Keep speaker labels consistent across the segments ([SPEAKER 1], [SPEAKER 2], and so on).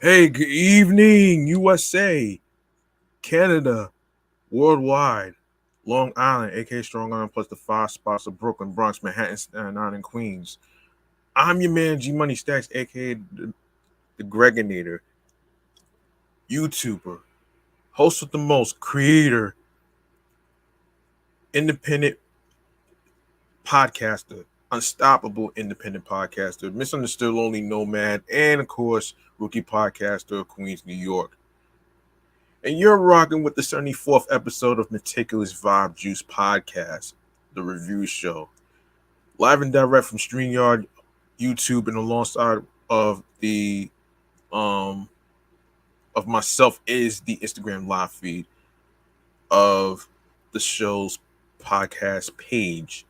[SPEAKER 1] Hey, good evening, USA, Canada, worldwide, Long Island, aka Strong Island, plus the five spots of Brooklyn, Bronx, Manhattan, Staten Island, and Queens. I'm your man, G Money Stacks, aka the Gregonator, YouTuber, host with the most, creator, independent podcaster, unstoppable independent podcaster, misunderstood lonely nomad, and of course, rookie podcaster of Queens, New York. And you're rocking with the 74th episode of Meticulous Vibe Juice Podcast, the review show. Live and direct from StreamYard, YouTube, and alongside of the um of myself is the Instagram live feed of the show's podcast page.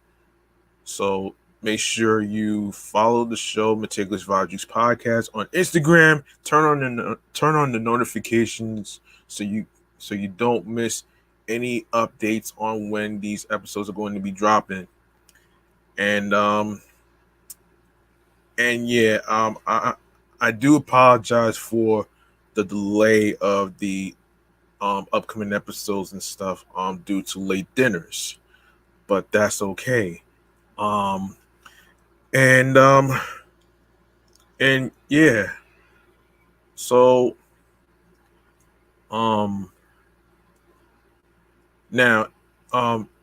[SPEAKER 1] So make sure you follow the show Meticulous Vibe Juice Podcast on Instagram. Turn on the notifications so you don't miss any updates on when these episodes are going to be dropping. And I do apologize for the delay of the upcoming episodes and stuff due to late dinners, but that's okay. Um and and yeah, so um now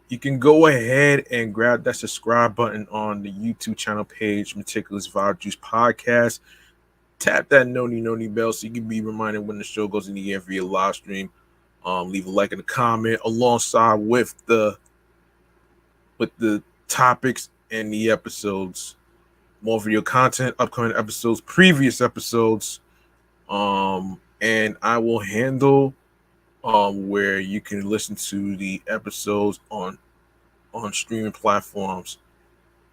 [SPEAKER 1] you can go ahead and grab that subscribe button on the YouTube channel page, Meticulous Vibe Juice Podcast. Tap that noni bell so you can be reminded when the show goes in the air via live stream. Leave a like and a comment alongside with the topics and the episodes. More video content, upcoming episodes, previous episodes. And I will handle where you can listen to the episodes on streaming platforms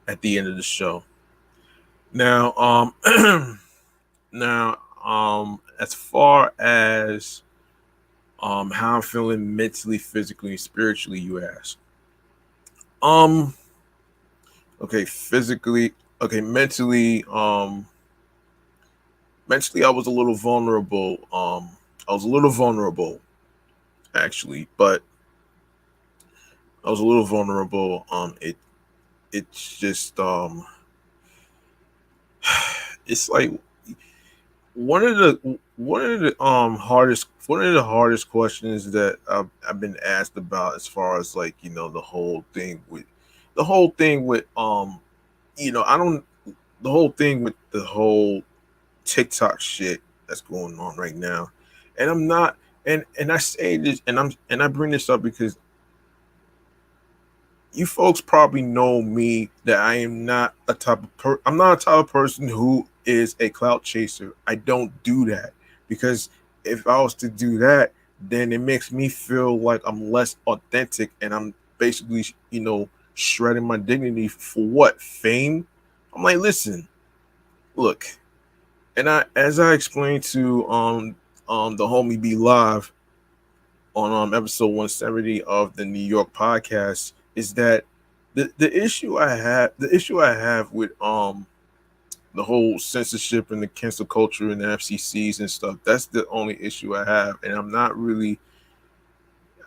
[SPEAKER 1] at the end of the show. Now, as far as how I'm feeling mentally, physically, and spiritually, you ask. Um, okay, physically, okay, mentally, I was a little vulnerable. I was a little vulnerable actually, but I was a little vulnerable. It's just it's like one of the hardest questions that I've been asked about as far as like the whole thing with I don't the whole thing with the whole TikTok shit that's going on right now, and I'm not and I say this and I bring this up because you folks probably know me that I am not I'm not a type of person who is a clout chaser. I don't do that because if I was to do that, then it makes me feel like I'm less authentic and I'm basically, shredding my dignity for what? Fame? I'm like, listen, look, and as I explained to the homie B Live on episode 170 of the New York podcast is that the issue I have with the whole censorship and the cancel culture and the FCCs and stuff, that's the only issue I have, and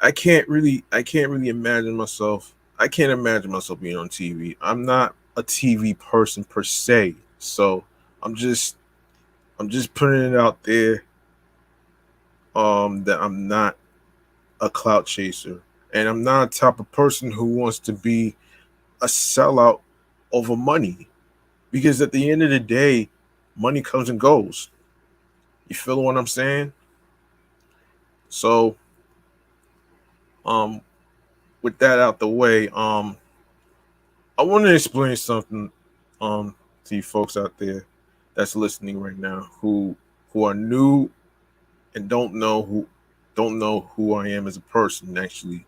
[SPEAKER 1] I can't really imagine myself I can't imagine myself being on TV. I'm not a TV person per se, so I'm just I'm just putting it out there that I'm not a clout chaser, and I'm not a type of person who wants to be a sellout over money. Because at the end of the day, money comes and goes. You feel what I'm saying? So, um, with that out the way, I want to explain something, to you folks out there that's listening right now who are new and don't know who I am as a person. Actually,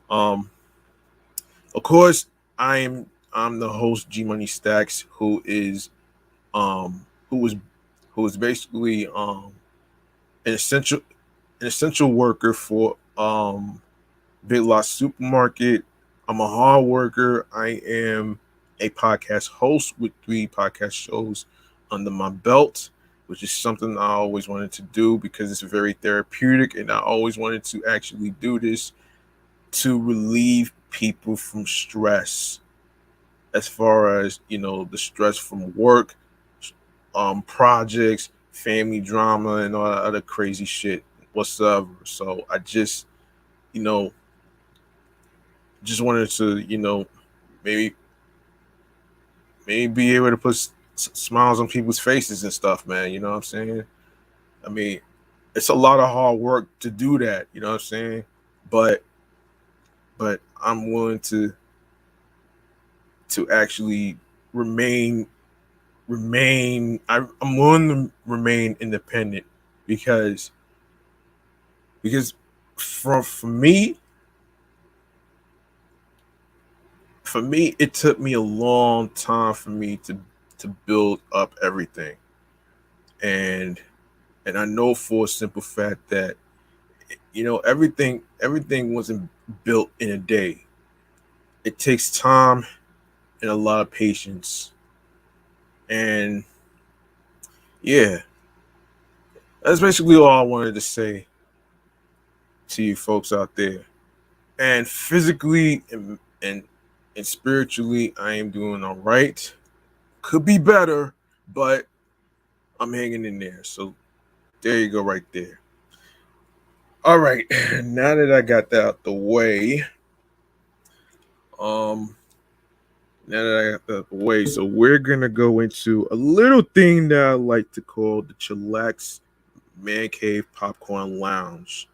[SPEAKER 1] um, of course, I'm the host G Money Stacks, who was who is basically an essential worker for Big Lots Supermarket. I'm a hard worker. I am a podcast host with 3 podcast shows under my belt, which is something I always wanted to do because it's very therapeutic, and I always wanted to actually do this to relieve people from stress, as far as the stress from work, projects, family drama, and all that other crazy shit whatsoever. So I you know just wanted to maybe be able to put smiles on people's faces and stuff, man. You know what I'm saying? I mean, it's a lot of hard work to do that. You know what I'm saying? But I'm willing to actually remain I'm willing to remain independent because for me it took me a long time for me to build up everything, and I know for a simple fact that everything wasn't built in a day. It takes time and a lot of patience, and yeah, that's basically all I wanted to say to you folks out there. And physically and spiritually, I am doing all right. Could be better, but I'm hanging in there. So there you go, right there. All right, now that I got that out the way, um, so we're gonna go into a little thing that I like to call the chillax man cave popcorn lounge.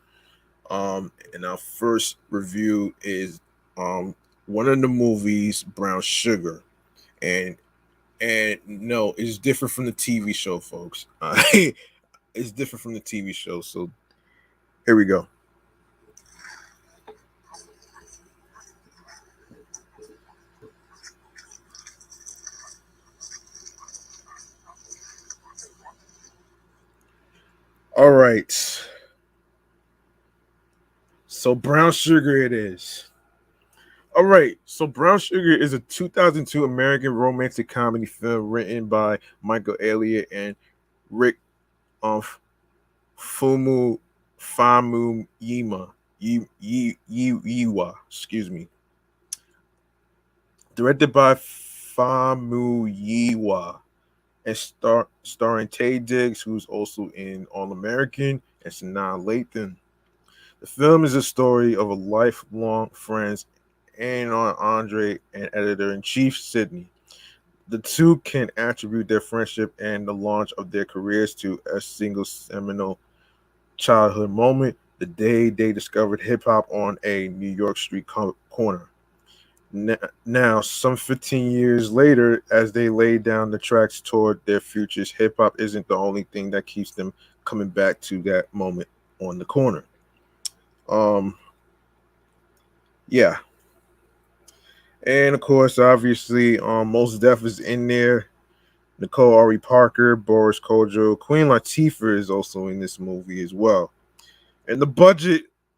[SPEAKER 1] And our first review is one of the movies, Brown Sugar, and no, it's different from the TV show, folks. It's different from the TV show. So here we go. All right. So Brown Sugar it is. All right. So Brown Sugar is a 2002 American romantic comedy film written by Michael Elliott and Rick um, Fumu Famu Yiwa, excuse me. Directed by Famu Yiwa and starring Tay Diggs, who's also in All American, and Sanaa Lathan. The film is a story of a lifelong friends, Anna Andre and editor-in-chief Sydney. The two can attribute their friendship and the launch of their careers to a single seminal childhood moment, the day they discovered hip hop on a New York street corner. Now, some 15 years later, as they lay down the tracks toward their futures, hip hop isn't the only thing that keeps them coming back to that moment on the corner. Um, yeah, and of course, obviously, Mos Def is in there. Nicole Ari Parker, Boris Kojo, Queen Latifah is also in this movie as well. And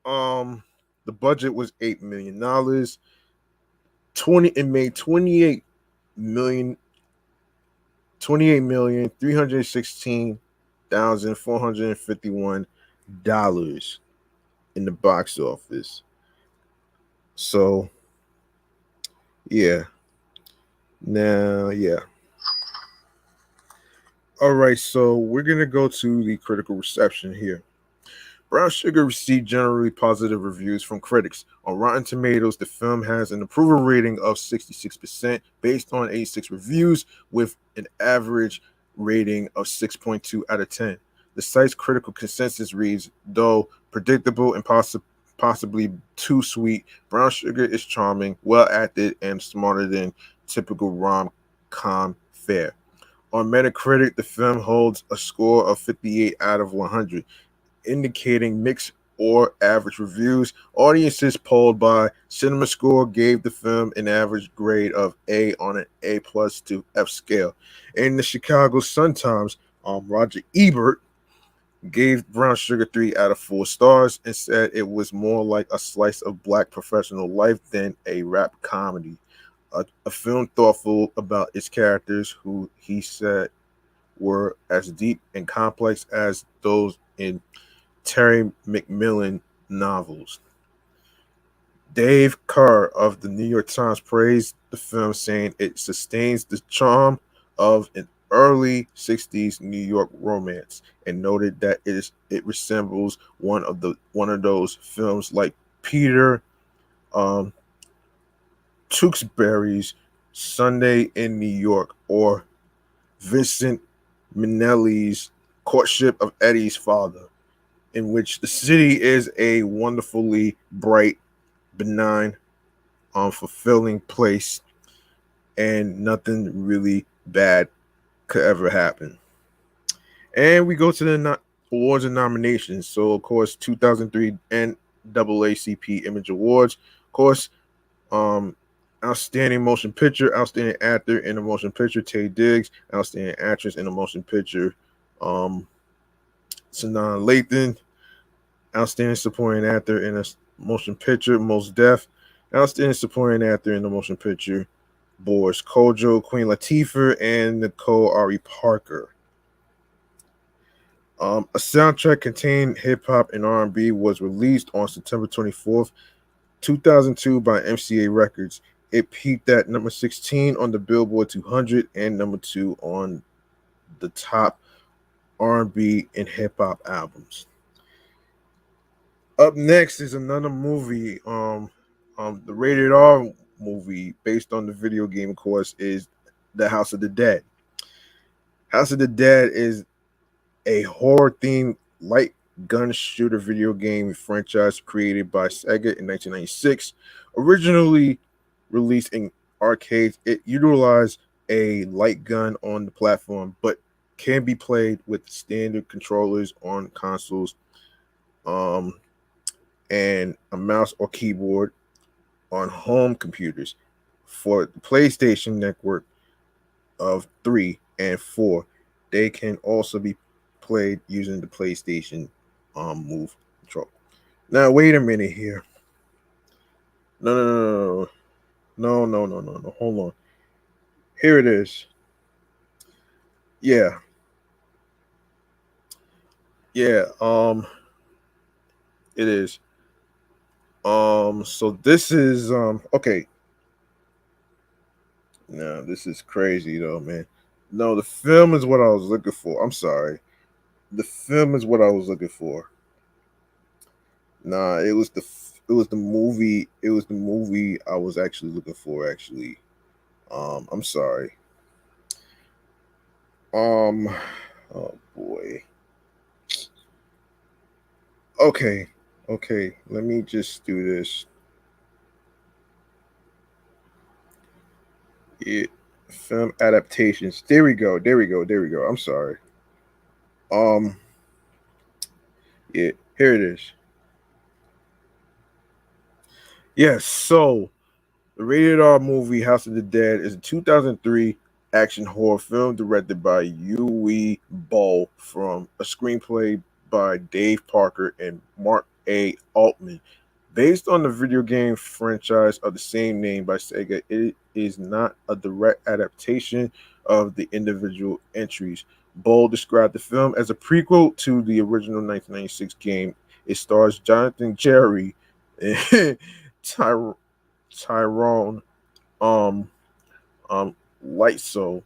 [SPEAKER 1] um, the budget was $8 million. It made 28,316,451 in the box office. So yeah. Now yeah. All right, so we're gonna go to the critical reception here. Brown Sugar received generally positive reviews from critics. On Rotten Tomatoes, the film has an approval rating of 66% based on 86 reviews, with an average rating of 6.2 out of 10. The site's critical consensus reads, though predictable and possibly too sweet, Brown Sugar is charming, well acted, and smarter than typical rom-com fare. On Metacritic, the film holds a score of 58 out of 100, indicating mixed or average reviews. Audiences polled by CinemaScore gave the film an average grade of A on an A plus to F scale. In the Chicago Sun-Times, Roger Ebert gave Brown Sugar 3 out of 4 stars and said it was more like a slice of black professional life than a rap comedy. a film thoughtful about its characters, who he said were as deep and complex as those in Terry McMillan novels. Dave Kerr of the New York Times praised the film, saying it sustains the charm of an early '60s New York romance, and noted that it resembles one of those films like Peter um, Tewksbury's Sunday in New York or Vincent Minnelli's Courtship of Eddie's Father, in which the city is a wonderfully bright, benign, fulfilling place, and nothing really bad could ever happen. And we go to the awards and nominations. So, of course, 2003 NAACP Image Awards. Of course, um, Outstanding Motion Picture, Outstanding Actor in a Motion Picture, Taye Diggs. Outstanding Actress in a Motion Picture, Sanaa Lathan. Outstanding Supporting Actor in a Motion Picture, Mos Def. Outstanding Supporting Actor in a Motion Picture, Boris Kodjoe, Queen Latifah, and Nicole Ari Parker. A soundtrack containing hip hop and R&B was released on September 24th, 2002 by MCA Records. It peaked at number 16 on the Billboard 200 and number 2 on the top R&B and hip hop albums. Up next is another movie. The rated R movie based on the video game, of course, is The House of the Dead. House of the Dead is a horror-themed light gun shooter video game franchise created by Sega in 1996. Originally released in arcades, it utilized a light gun on the platform, but can be played with standard controllers on consoles, and a mouse or keyboard on home computers. For the PlayStation Network of 3 and 4, they can also be played using the PlayStation Move control. Now, wait a minute here. No. Hold on. Here it is. Yeah. It is. So this is okay. No, this is crazy though, man. No, the film is what I was looking for. I'm sorry. The film is what I was looking for. Nah, it was the movie. It was the movie I was actually looking for. Actually, I'm sorry. Um, oh boy. Okay. Let me just do this. It film adaptations. There we go. I'm sorry. Um, yeah, here it is. Yes. So the rated R movie House of the Dead is a 2003 action horror film directed by Uwe Boll from a screenplay by Dave Parker and Mark A. Altman. Based on the video game franchise of the same name by Sega, it is not a direct adaptation of the individual entries. Boll described the film as a prequel to the original 1996 game. It stars Jonathan Jerry, Ty- Tyrone, um, Lightso,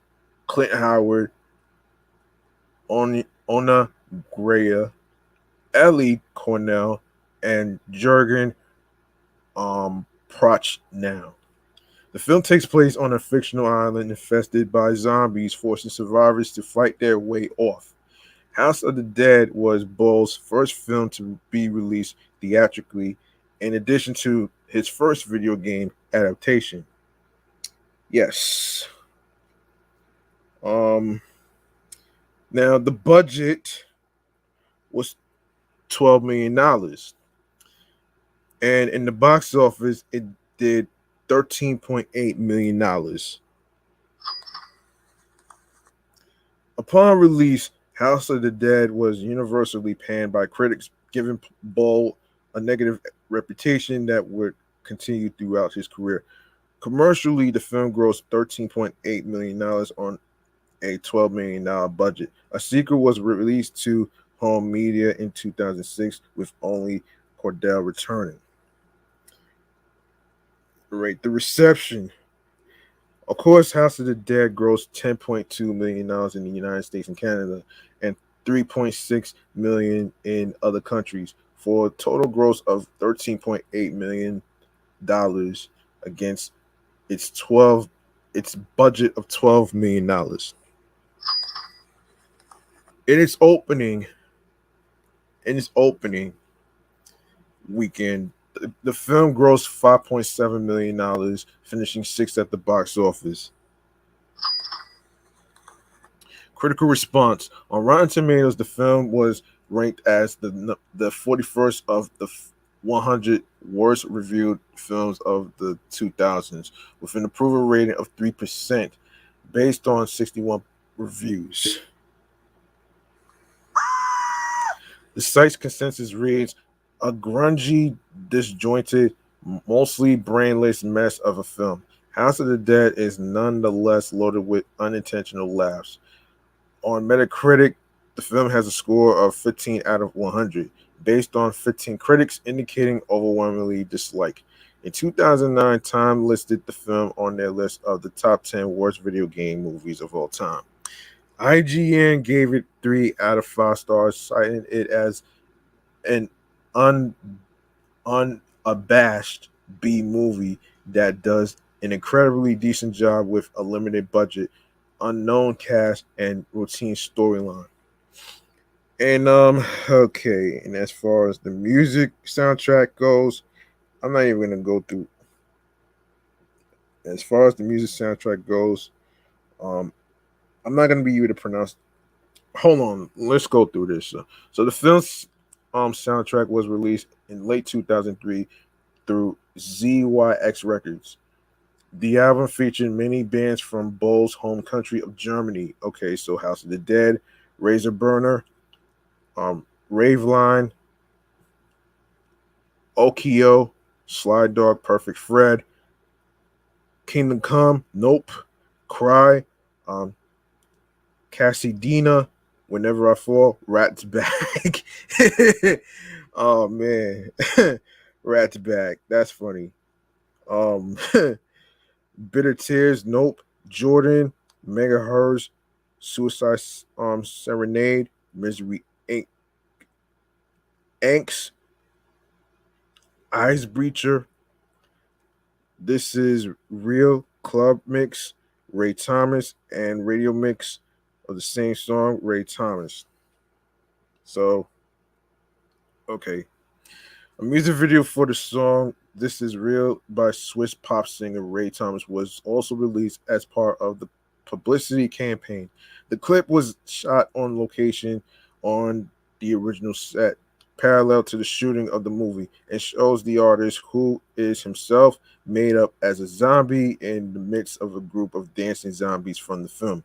[SPEAKER 1] Clint Howard, Ona Greer, Ellie Cornell, and Jurgen Prochnow. The film takes place on a fictional island infested by zombies, forcing survivors to fight their way off. House of the Dead was Boll's first film to be released theatrically, in addition to his first video game adaptation. Yes. Um. Now the budget was $12 million, and in the box office, it did $13.8 million. Upon release, House of the Dead was universally panned by critics, giving Boll a negative reputation that would continue throughout his career. Commercially, the film grossed $13.8 million on a $12 million budget. A sequel was released to home media in 2006 with only Cordell returning. Rate the reception. Of course, House of the Dead grossed $10.2 million in the United States and Canada and $3.6 million in other countries for a total gross of $13.8 million against its budget of $12 million. In its opening in its opening weekend, the film grossed $5.7 million, finishing sixth at the box office. Critical response on Rotten Tomatoes, the film was ranked as the 41st of the 100 worst reviewed films of the 2000s, with an approval rating of 3%, based on 61 reviews. The site's consensus reads, a grungy, disjointed, mostly brainless mess of a film. House of the Dead is nonetheless loaded with unintentional laughs. On Metacritic, the film has a score of 15 out of 100, based on 15 critics indicating overwhelmingly dislike. In 2009, Time listed the film on their list of the top 10 worst video game movies of all time. IGN gave it 3 out of 5 stars, citing it as an unabashed B movie that does an incredibly decent job with a limited budget, unknown cast, and routine storyline. And okay, and as far as the music soundtrack goes, I'm not even gonna go through. As far as the music soundtrack goes, um, I'm not gonna be able to pronounce. Hold on, let's go through this. So the film's soundtrack was released in late 2003 through ZYX Records. The album featured many bands from Bohl's home country of Germany. Okay, so House of the Dead, Razor Burner, Raveline, Okio, Sly Dog, Perfect Fred, Kingdom Come, Nope, Cry, um, Cassidina, Whenever I Fall, Rat's Back. Oh man, Rat's Back. That's funny. Um, Bitter Tears, Nope, Jordan, Megahertz, Suicide Serenade, Misery Inc. Angst, Eyes Breacher, This Is Real, Club Mix, Ray Thomas, and Radio Mix of the same song, Ray Thomas. So, okay. A music video for the song This Is Real by Swiss pop singer Ray Thomas was also released as part of the publicity campaign. The clip was shot on location on the original set, parallel to the shooting of the movie, and shows the artist, who is himself made up as a zombie in the midst of a group of dancing zombies from the film.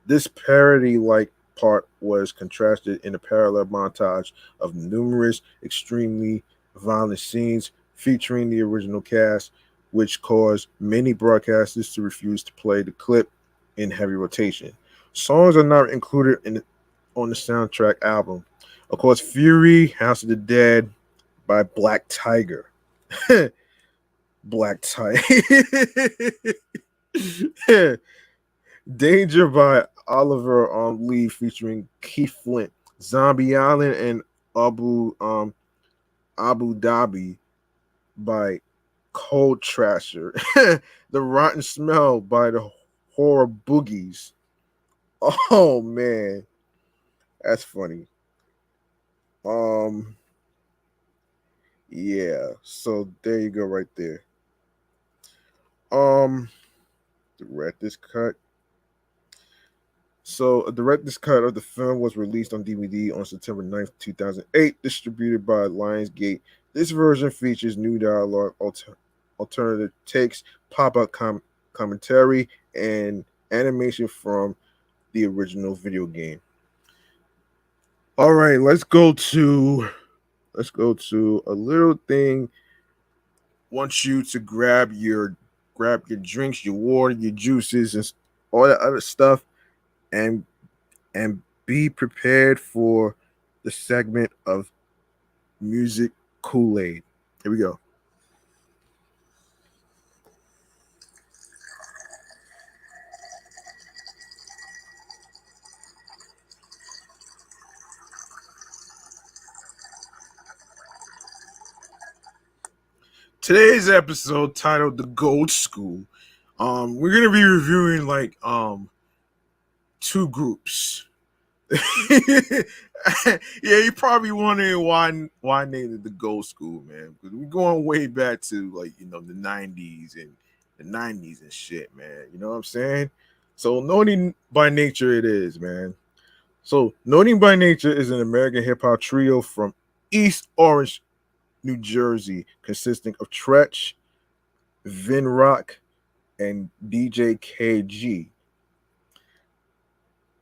[SPEAKER 1] This parody-like part was contrasted in a parallel montage of numerous extremely violent scenes featuring the original cast, which caused many broadcasters to refuse to play the clip in heavy rotation. Songs are not included on the soundtrack album. Of course, Fury, House of the Dead by Black Tiger. Black Tiger. Danger by Oliver Lee featuring Keith Flint. Zombie Island and Abu Dhabi by Cold Trasher. The Rotten Smell by the Horror Boogies. Oh man, that's funny. Um, yeah. So there you go, right there. Director's cut. So a director's cut of the film was released on DVD on September 9th, 2008, distributed by Lionsgate. This version features new dialogue, alternative takes, pop-up commentary, and animation from the original video game. All right, let's go to a little thing. Want you to grab your grab your drinks, your water, your juices, and all that other stuff, and be prepared for the segment of music Kool-Aid. Here we go. Today's episode titled "The Gold Skool." We're gonna be reviewing like two groups. Yeah, you probably wondering why I named it the Gold Skool, man. Because we're going way back to like the '90s and shit, man. You know what I'm saying? So Naughty by Nature it is, man. So Naughty by Nature is an American hip hop trio from East Orange, New Jersey, consisting of Tretch, Vin Rock, and DJ KG.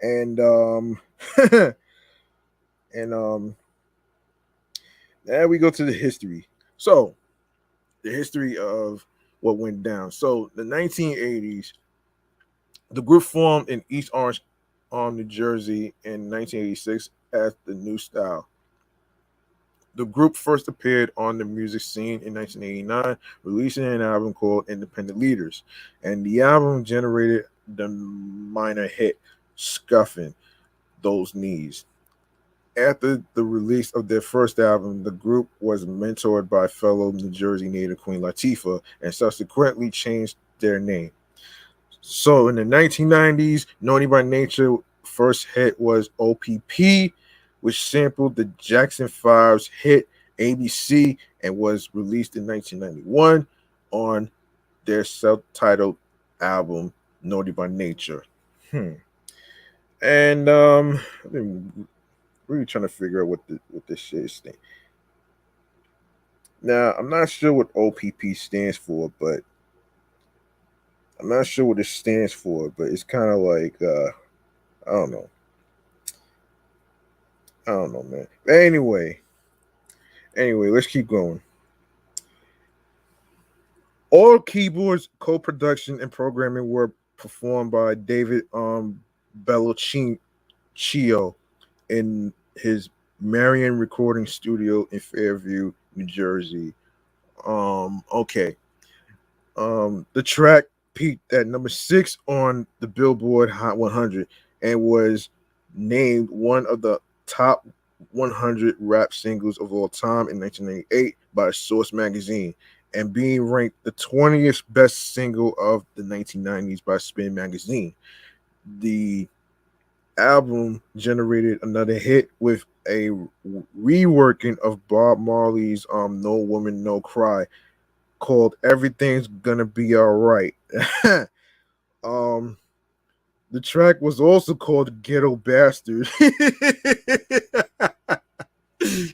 [SPEAKER 1] And and now we go to the history. So the history of what went down. So the 1980s, the group formed in East Orange, New Jersey in 1986 as the New Style. The group first appeared on the music scene in 1989, releasing an album called Independent Leaders, and the album generated the minor hit Scuffing Those Knees. After the release of their first album, the group was mentored by fellow New Jersey native Queen Latifah and subsequently changed their name. So in the 1990s, Naughty by Nature first hit was OPP, which sampled the Jackson 5's hit ABC and was released in 1991 on their self-titled album Naughty by Nature. And I've been really trying to figure out what this shit is. Now, I'm not sure what OPP stands for, but it's kind of like I don't know. I don't know, man. But anyway, let's keep going. All keyboards, co-production, and programming were performed by David Bellocchio in his Marion Recording Studio in Fairview, New Jersey. Okay. The track peaked at number 6 on the Billboard Hot 100 and was named one of the top 100 rap singles of all time in 1998 by Source magazine, and being ranked the 20th best single of the 1990s by Spin magazine. The album generated another hit with a reworking of Bob Marley's No Woman No Cry called Everything's Gonna Be Alright. The track was also called Ghetto Bastard.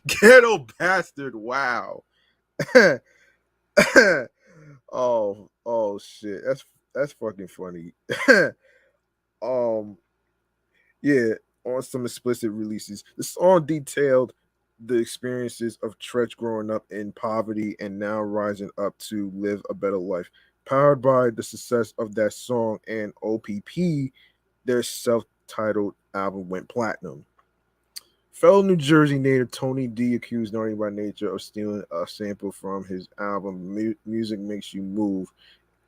[SPEAKER 1] Ghetto Bastard, wow. Oh shit. That's fucking funny. um yeah, on some explicit releases. The song detailed the experiences of Tretch growing up in poverty and now rising up to live a better life. Powered by the success of that song and OPP, their self-titled album went platinum. Fellow New Jersey native Tony D accused Naughty by Nature of stealing a sample from his album Music Makes You Move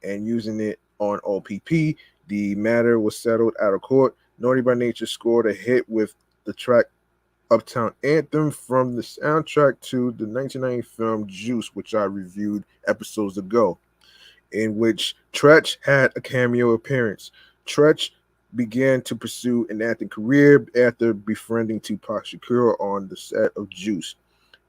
[SPEAKER 1] and using it on OPP. The matter was settled out of court. Naughty by Nature scored a hit with the track Uptown Anthem from the soundtrack to the 1990 film Juice, which I reviewed episodes ago, in which Tretch had a cameo appearance. Tretch began to pursue an acting career after befriending Tupac Shakur on the set of Juice,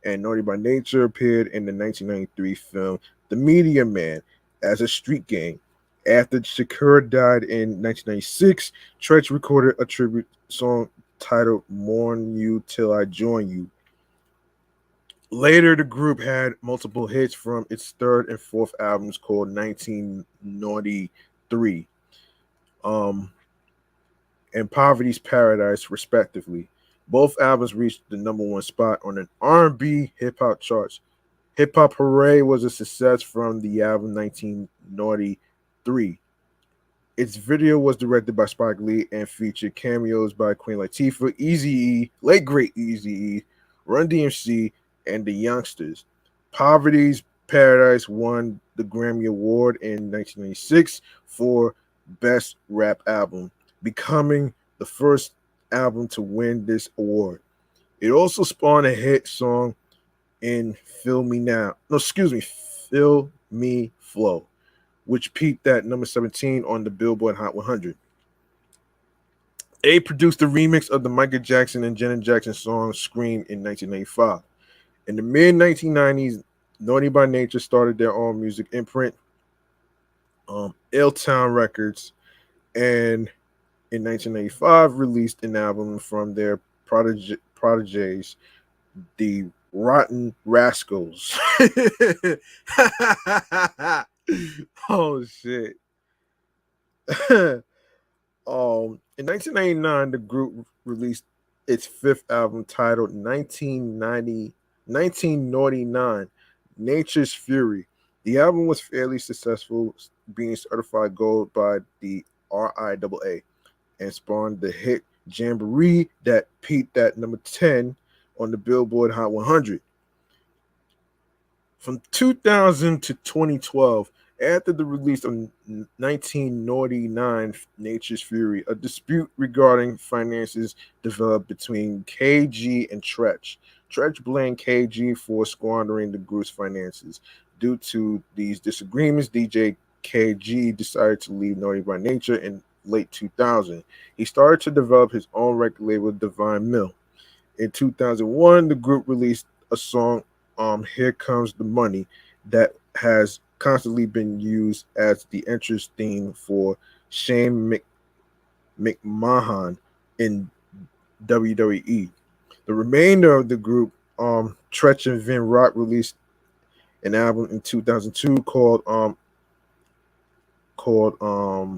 [SPEAKER 1] and Naughty by Nature appeared in the 1993 film The Media Man as a street gang. After Shakur died in 1996, Tretch recorded a tribute song titled Mourn You Till I Join You. Later, the group had multiple hits from its third and fourth albums called 1993 and Poverty's Paradise, respectively. Both albums reached the number 1 spot on an R&B hip-hop charts. Hip Hop Hooray was a success from the album 19 Naughty 3. Its video was directed by Spike Lee and featured cameos by Queen Latifah, Eazy-E, late great Eazy-E, Run DMC, and the Youngsters. Poverty's Paradise won the Grammy Award in 1996 for Best Rap Album, becoming the first album to win this award. It also spawned a hit song in Feel Me Now. No, excuse me, Feel Me Flow, which peaked at number 17 on the Billboard Hot 100. A produced the remix of the Michael Jackson and Janet Jackson song Scream in 1985. In the mid 1990s, Naughty by Nature started their own music imprint, Ill Town Records, and in 1995 released an album from their prodigies, the Rotten Rascals. Oh shit. In 1999, the group released its fifth album titled 1999, Nature's Fury. The album was fairly successful, being certified gold by the RIAA, and spawned the hit Jamboree that peaked at number 10 on the Billboard Hot 100. From 2000 to 2012, after the release of 1999 Nature's Fury, a dispute regarding finances developed between KG and Tretch. Tretch blamed KG for squandering the group's finances. Due to these disagreements, DJ KG decided to leave Naughty by Nature in late 2000. He started to develop his own record label, Divine Mill. In 2001, the group released a song, Here Comes the Money, that has constantly been used as the entrance theme for Shane McMahon in WWE. The remainder of the group, Tretch and Vin Rock, released an album in 2002 called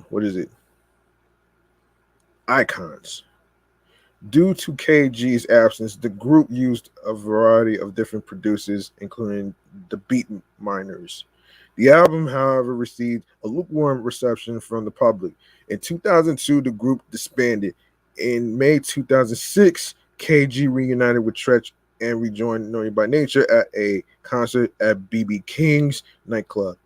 [SPEAKER 1] what is it? Icons. Due to KG's absence, the group used a variety of different producers, including the Beat Miners. The album, however, received a lukewarm reception from the public. In 2002, the group disbanded. In May 2006, KG reunited with Tretch and rejoined Naughty by Nature at a concert at BB King's nightclub.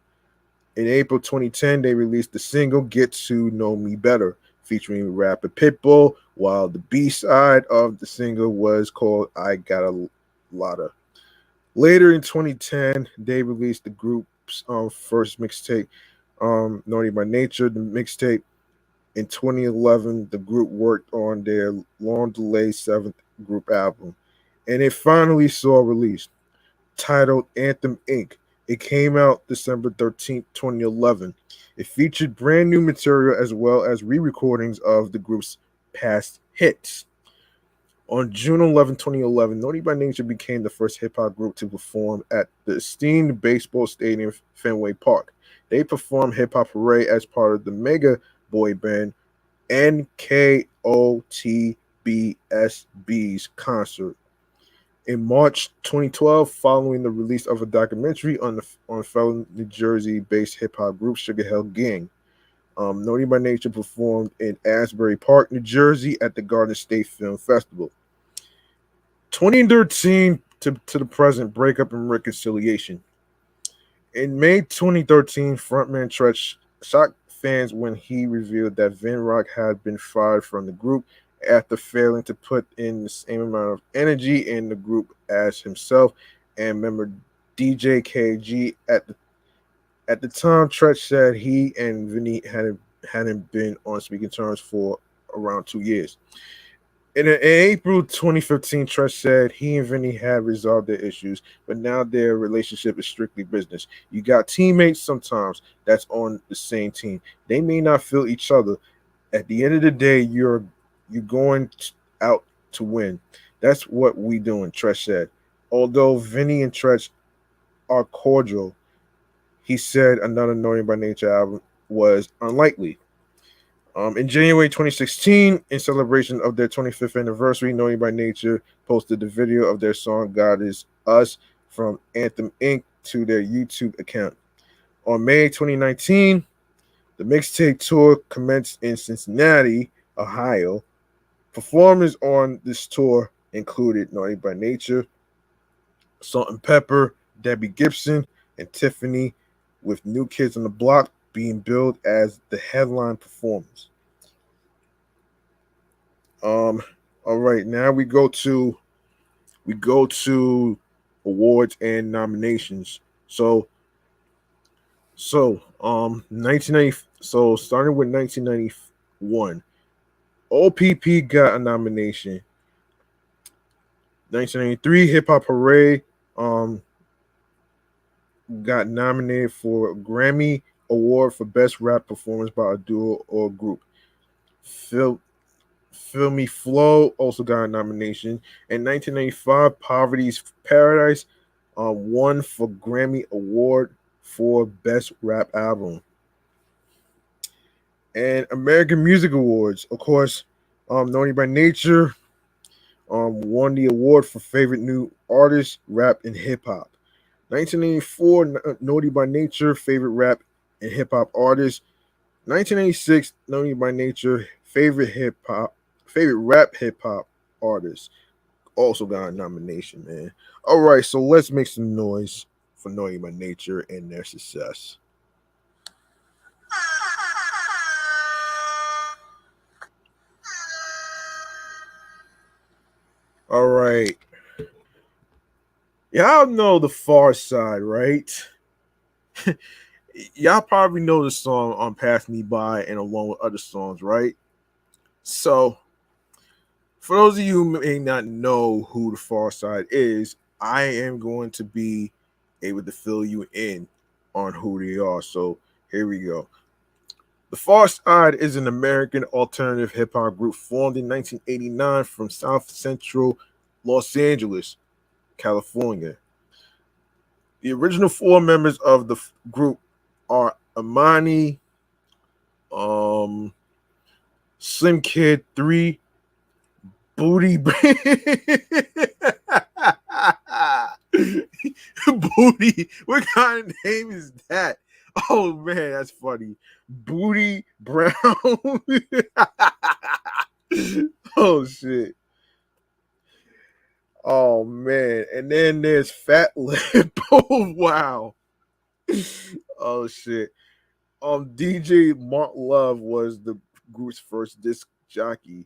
[SPEAKER 1] In April 2010, they released the single Get to Know Me Better, featuring rapper Pitbull, while the B-side of the single was called I Got a Lotta. Later in 2010, they released the group's first mixtape, Naughty by Nature. The mixtape in 2011, the group worked on their long-delayed seventh group album, and it finally saw release, titled Anthem Inc. It came out December 13th, 2011. It featured brand new material as well as re-recordings of the group's past hits. On June 11, 2011, Naughty by Nature became the first hip-hop group to perform at the esteemed baseball stadium Fenway Park. They performed Hip Hop Hooray as part of the mega boy band NKOTBSB's concert. In March 2012, following the release of a documentary on fellow New Jersey-based hip-hop group Sugar Hill Gang, Naughty by Nature performed in Asbury Park, New Jersey at the Garden State Film Festival. 2013 to the present, breakup and reconciliation. In May 2013, frontman Tretch shocked fans when he revealed that Vin Rock had been fired from the group after failing to put in the same amount of energy in the group as himself and member DJ KG. At the time, Tretch said he and Vinny hadn't been on speaking terms for around 2 years. In April 2015, Tretch said he and Vinny had resolved their issues, but now their relationship is strictly business. You got teammates sometimes that's on the same team. They may not feel each other. At the end of the day, you're going out to win. That's what we doing, Tretch said. Although Vinny and Tretch are cordial, he said another Naughty by Nature album was unlikely. In January 2016, in celebration of their 25th anniversary, Naughty by Nature posted the video of their song God Is Us from Anthem Inc. to their YouTube account. On May 2019, The mixtape tour commenced in Cincinnati, Ohio. Performers on this tour included Naughty by Nature, Salt and Pepper, Debbie Gibson, and Tiffany, with New Kids on the Block being billed as the headline performers. Um, all right, now we go to awards and nominations. So 1990. So starting with 1991, OPP got a nomination. 1993, Hip Hop Hooray got nominated for a Grammy Award for Best Rap Performance by a Duo or Group. Feel Me Flow also got a nomination. In 1995, Poverty's Paradise won for Grammy Award for Best Rap Album. And American Music Awards, of course, Naughty by Nature won the award for Favorite New Artist, Rap and Hip Hop. 1984, Naughty by Nature, Favorite Rap and Hip Hop Artist. 1986, Naughty by Nature, Favorite Rap Hip Hop Artist. Also got a nomination, man. All right, so let's make some noise for Naughty by Nature and their success. All right. Y'all know the Pharcyde, right? Y'all probably know the song on Pass Me By and along with other songs, right? So, for those of you who may not know who the Pharcyde is, I am going to be able to fill you in on who they are. So, here we go. The Pharcyde is an American alternative hip hop group formed in 1989 from South Central Los Angeles, California. The original four members of the group are Amani, Slim Kid 3, Booty Booty. What kind of name is that? Oh man, that's funny. Booty Brown. Oh shit. Oh man. And then there's Fat Lip. Oh wow. Oh shit. DJ Mark Love was the group's first disc jockey,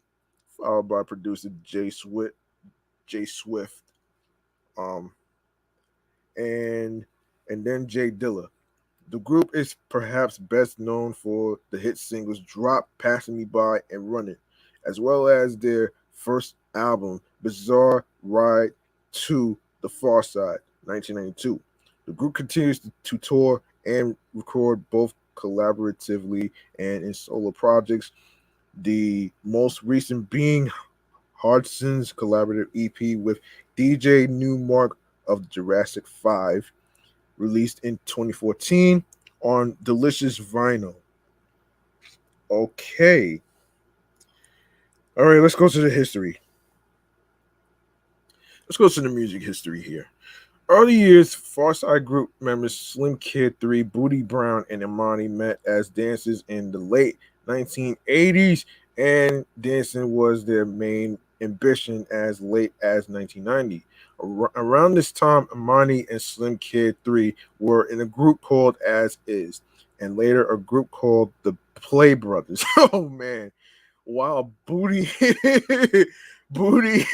[SPEAKER 1] followed by producer Jay Swift, um, and then Jay Dilla. The group is perhaps best known for the hit singles "Drop," "Passing Me By," and "Running," as well as their first album, "Bizarre Ride to the Far Side," 1992. The group continues to tour and record both collaboratively and in solo projects, the most recent being Hodgson's collaborative EP with DJ Newmark of Jurassic 5, released in 2014 on Delicious Vinyl. Okay. All right, let's go to the history. Let's go to the music history here. Early years, Pharcyde group members Slim Kid 3, Booty Brown, and Imani met as dancers in the late 1980s, and dancing was their main ambition as late as 1990. Around this time, Imani and Slim Kid 3 were in a group called As Is, and later a group called the Play Brothers. Oh man. Wow, Booty Booty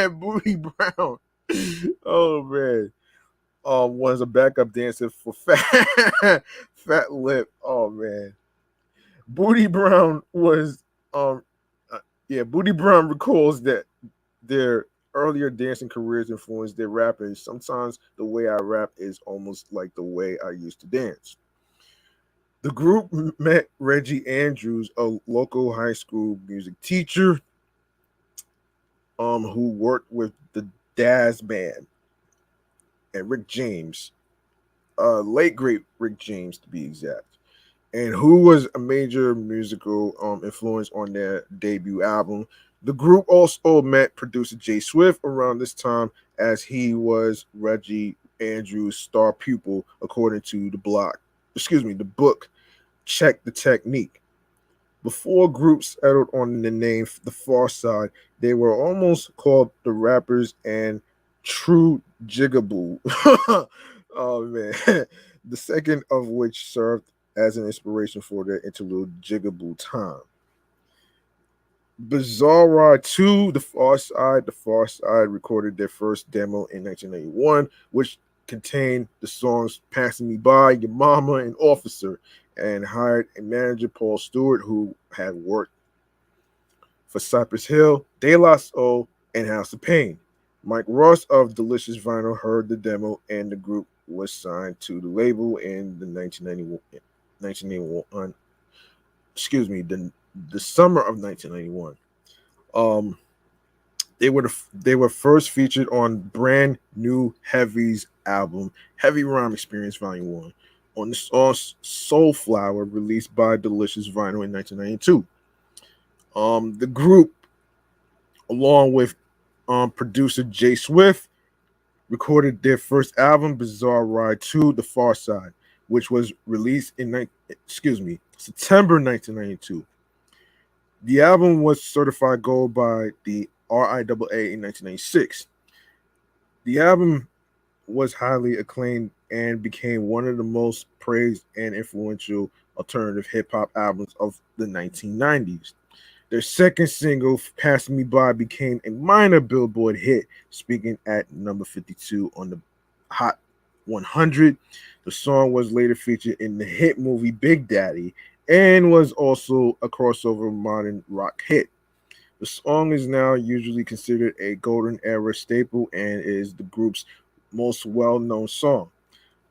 [SPEAKER 1] Booty Brown. Oh man. Was a backup dancer for Fat Lip. Oh man. Booty Brown was Booty Brown recalls that their earlier dancing careers influenced their rapping. Sometimes the way I rap is almost like the way I used to dance. The group met Reggie Andrews, a local high school music teacher, who worked with the Daz Band, and Rick James, late great Rick James to be exact, and who was a major musical influence on their debut album. The group also met producer Jay Swift around this time, as he was Reggie Andrews' star pupil, according to the book Check the Technique. Before groups settled on the name The Pharcyde, they were almost called the Rappers and True Jigaboo. Oh man. The second of which served as an inspiration for their interlude Jigaboo Time. Bizarre Ride 2, The Far Side recorded their first demo in 1991, which contained the songs Passing Me By, Your Mama, and Officer, and hired a manager, Paul Stewart, who had worked for Cypress Hill, De La Soul, and House of Pain. Mike Ross of Delicious Vinyl heard the demo, and the group was signed to the label in the 1991, the summer of 1991. Um, they were first featured on Brand New Heavy's album Heavy Rhyme Experience Volume 1 on the song Soulflower, released by Delicious Vinyl in 1992. The group, along with producer Jay Swift, recorded their first album, Bizarre Ride 2, The Far Side, which was released in September 1992. The album was certified gold by the RIAA in 1996. The album was highly acclaimed and became one of the most praised and influential alternative hip hop albums of the 1990s. Their second single, Pass Me By, became a minor Billboard hit, speaking at number 52 on the Hot 100. The song was later featured in the hit movie Big Daddy and was also a crossover modern rock hit. The song is now usually considered a golden era staple and is the group's most well-known song.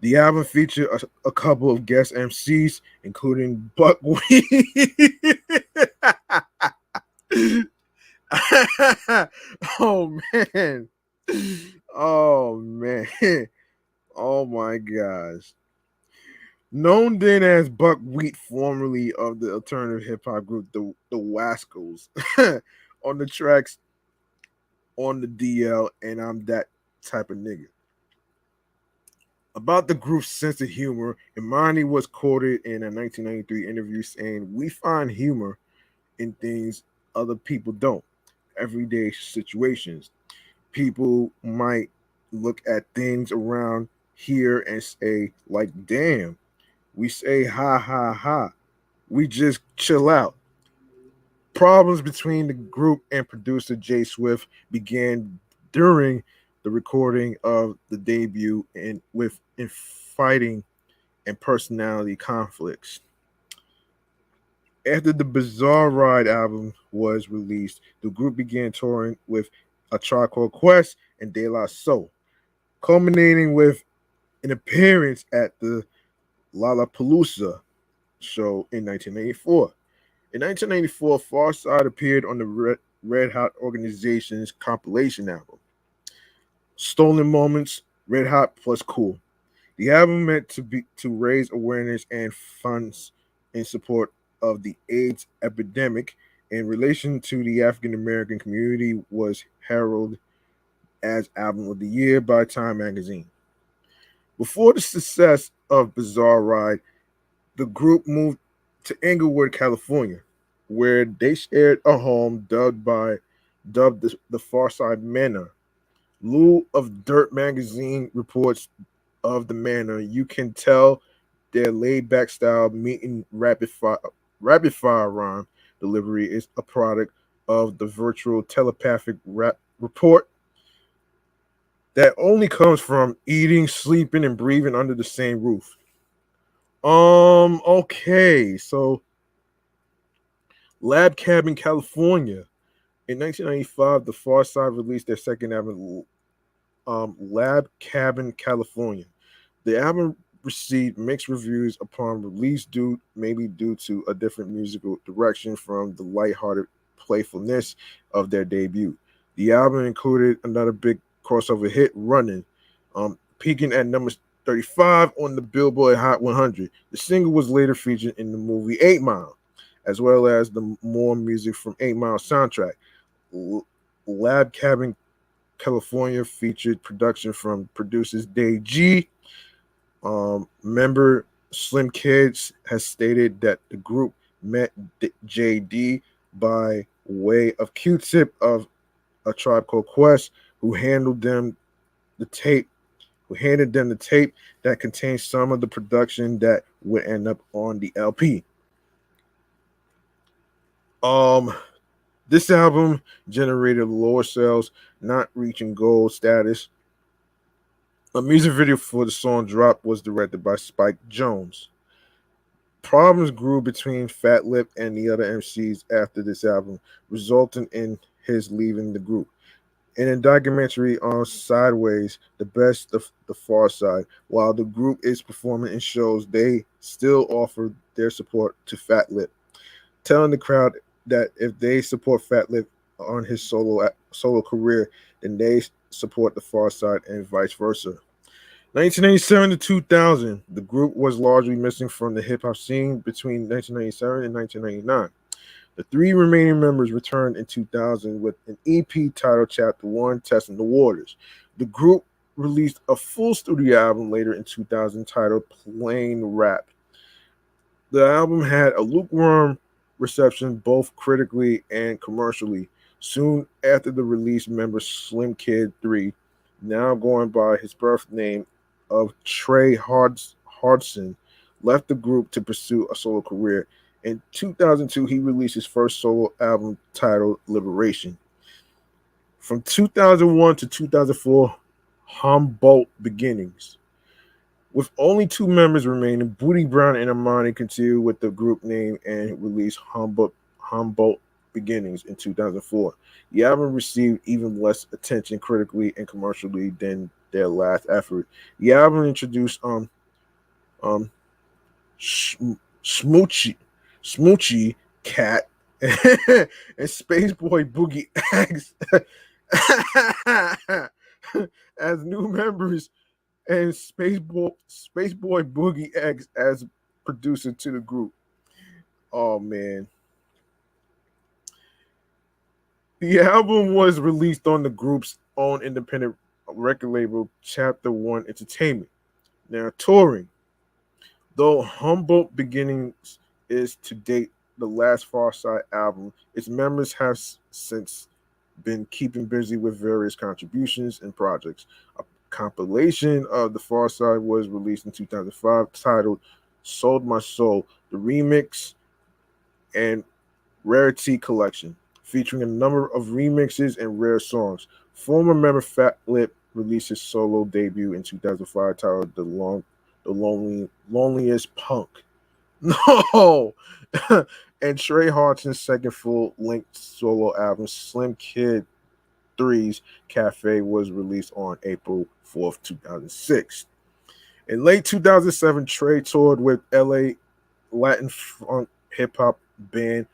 [SPEAKER 1] The album featured a couple of guest MCs, including Buckwheat. Oh man. Oh man. Oh my gosh. Known then as Buckwheat, formerly of the alternative hip hop group the Wascals, on the tracks On the DL and I'm That Type of Nigga. About the group's sense of humor, Imani was quoted in a 1993 interview saying, "We find humor in things other people don't. Everyday situations. People might look at things around here and say, like, damn, we say ha ha ha. We just chill out." Problems between the group and producer Jay Swift began during the recording of the debut and with fighting and personality conflicts. After the Bizarre Ride album was released, the group began touring with A Tribe Called Quest and De La Soul, culminating with an appearance at the Lollapalooza show in 1984. In 1994, Pharcyde appeared on the Red Hot Organization's compilation album, Stolen Moments, Red Hot plus Cool. The album meant to raise awareness and funds in support of the AIDS epidemic in relation to the African American community was heralded as Album of the Year by Time magazine. Before the success of Bizarre Ride, the group moved to Inglewood, California, where they shared a home dubbed the Farside Manor. Lou of Dirt magazine reports of the manor. You can tell their laid-back style, meeting rapid fire rhyme delivery is a product of the virtual telepathic report that only comes from eating, sleeping, and breathing under the same roof. Okay, so Lab Cabin, California. In 1995, the Far Side released their second album, Lab Cabin, California. The album received mixed reviews upon release, mainly due to a different musical direction from the lighthearted playfulness of their debut. The album included another big crossover hit, Running, peaking at number 35 on the Billboard Hot 100. The single was later featured in the movie 8 Mile, as well as the more music from 8 Mile soundtrack. Lab Cabin, California featured production from producers Dave G, member Slim Kids has stated that the group met JD by way of Q-Tip of A Tribe Called Quest, who the tape, who handed them the tape that contained some of the production that would end up on the LP. This album generated lower sales, not reaching gold status. A music video for the song Drop was directed by Spike Jones. Problems grew between Fat Lip and the other MCs after this album, resulting in his leaving the group. In a documentary on Sideways, the best of the Pharcyde, while the group is performing in shows, they still offer their support to Fat Lip, telling the crowd that if they support Fat Lip on his solo career, then they support the Pharcyde and vice versa. 1997 to 2000, the group was largely missing from the hip hop scene between 1997 and 1999. The three remaining members returned in 2000 with an EP titled Chapter 1, Testing the Waters. The group released a full studio album later in 2000 titled Plain Rap. The album had a lukewarm reception both critically and commercially. Soon after the release, member Slim Kid 3, now going by his birth name of Trey Hardson, left the group to pursue a solo career. In 2002, he released his first solo album titled Liberation. From 2001 to 2004, Humboldt Beginnings. With only two members remaining, Booty Brown and Amani continued with the group name and released Humboldt Beginnings in 2004. The album received even less attention critically and commercially than their last effort. The album introduced Smoochie Cat and Spaceboy Boogie X as new members, and Spaceboy Boogie X as producer to the group. Oh man. The album was released on the group's own independent record label, Chapter 1 Entertainment. Now, touring. Though Humboldt Beginnings is to date the last Pharcyde album, its members have since been keeping busy with various contributions and projects. A compilation of the Pharcyde was released in 2005 titled Sold My Soul, the Remix and Rarity Collection, featuring a number of remixes and rare songs. Former member Fat Lip released his solo debut in 2005 titled The Loneliest Punk. No! And Trey Hartson's second full-length solo album, Slim Kid 3's Cafe, was released on April 4th, 2006. In late 2007, Trey toured with LA Latin funk hip-hop band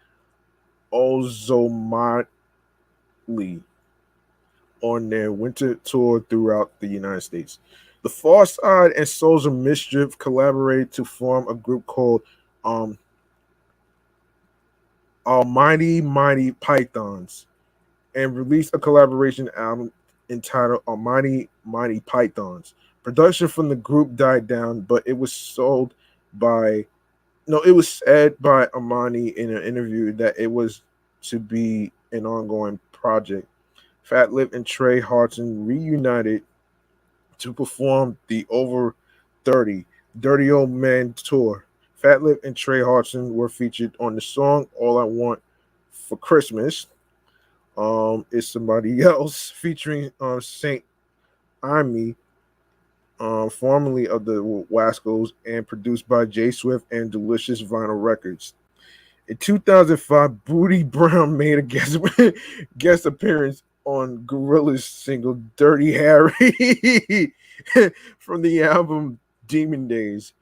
[SPEAKER 1] Ozomali on their winter tour throughout the United States. The Pharcyde and Souls of Mischief collaborated to form a group called Almighty Mighty Pythons and released a collaboration album entitled Almighty Mighty Pythons. Production from the group died down, but it was said by Amani in an interview that it was to be an ongoing project. Fat Lip and Trey Hartson reunited to perform the Over 30 Dirty Old Man tour. Fat Lip and Trey Hartson were featured on the song All I Want for Christmas. Is Somebody Else, featuring Saint Amy, formerly of the Wascals, and produced by J Swift and Delicious Vinyl Records. In 2005, Booty Brown made a guest appearance on Gorillaz single Dirty Harry from the album Demon Days.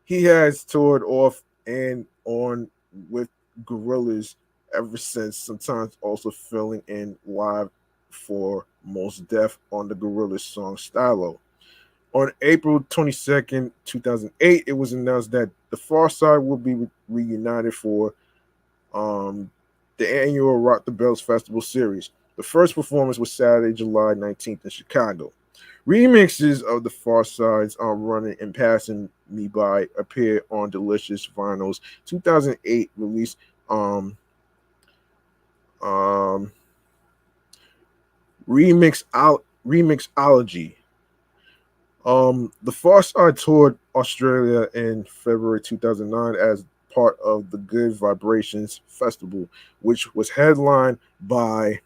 [SPEAKER 1] He has toured off and on with Gorillaz ever since, sometimes also filling in live for Mos Def on the Gorillaz song Stylo. On April 22nd, 2008, it was announced that the Pharcyde will be reunited for the annual Rock the Bells Festival series. The first performance was Saturday, July 19th in Chicago. Remixes of the Pharcyde's Running and Passing Me By appear on Delicious Vinyl's 2008 release um, Remixology. The Pharcyde toured Australia in February 2009 as part of the Good Vibrations Festival, which was headlined by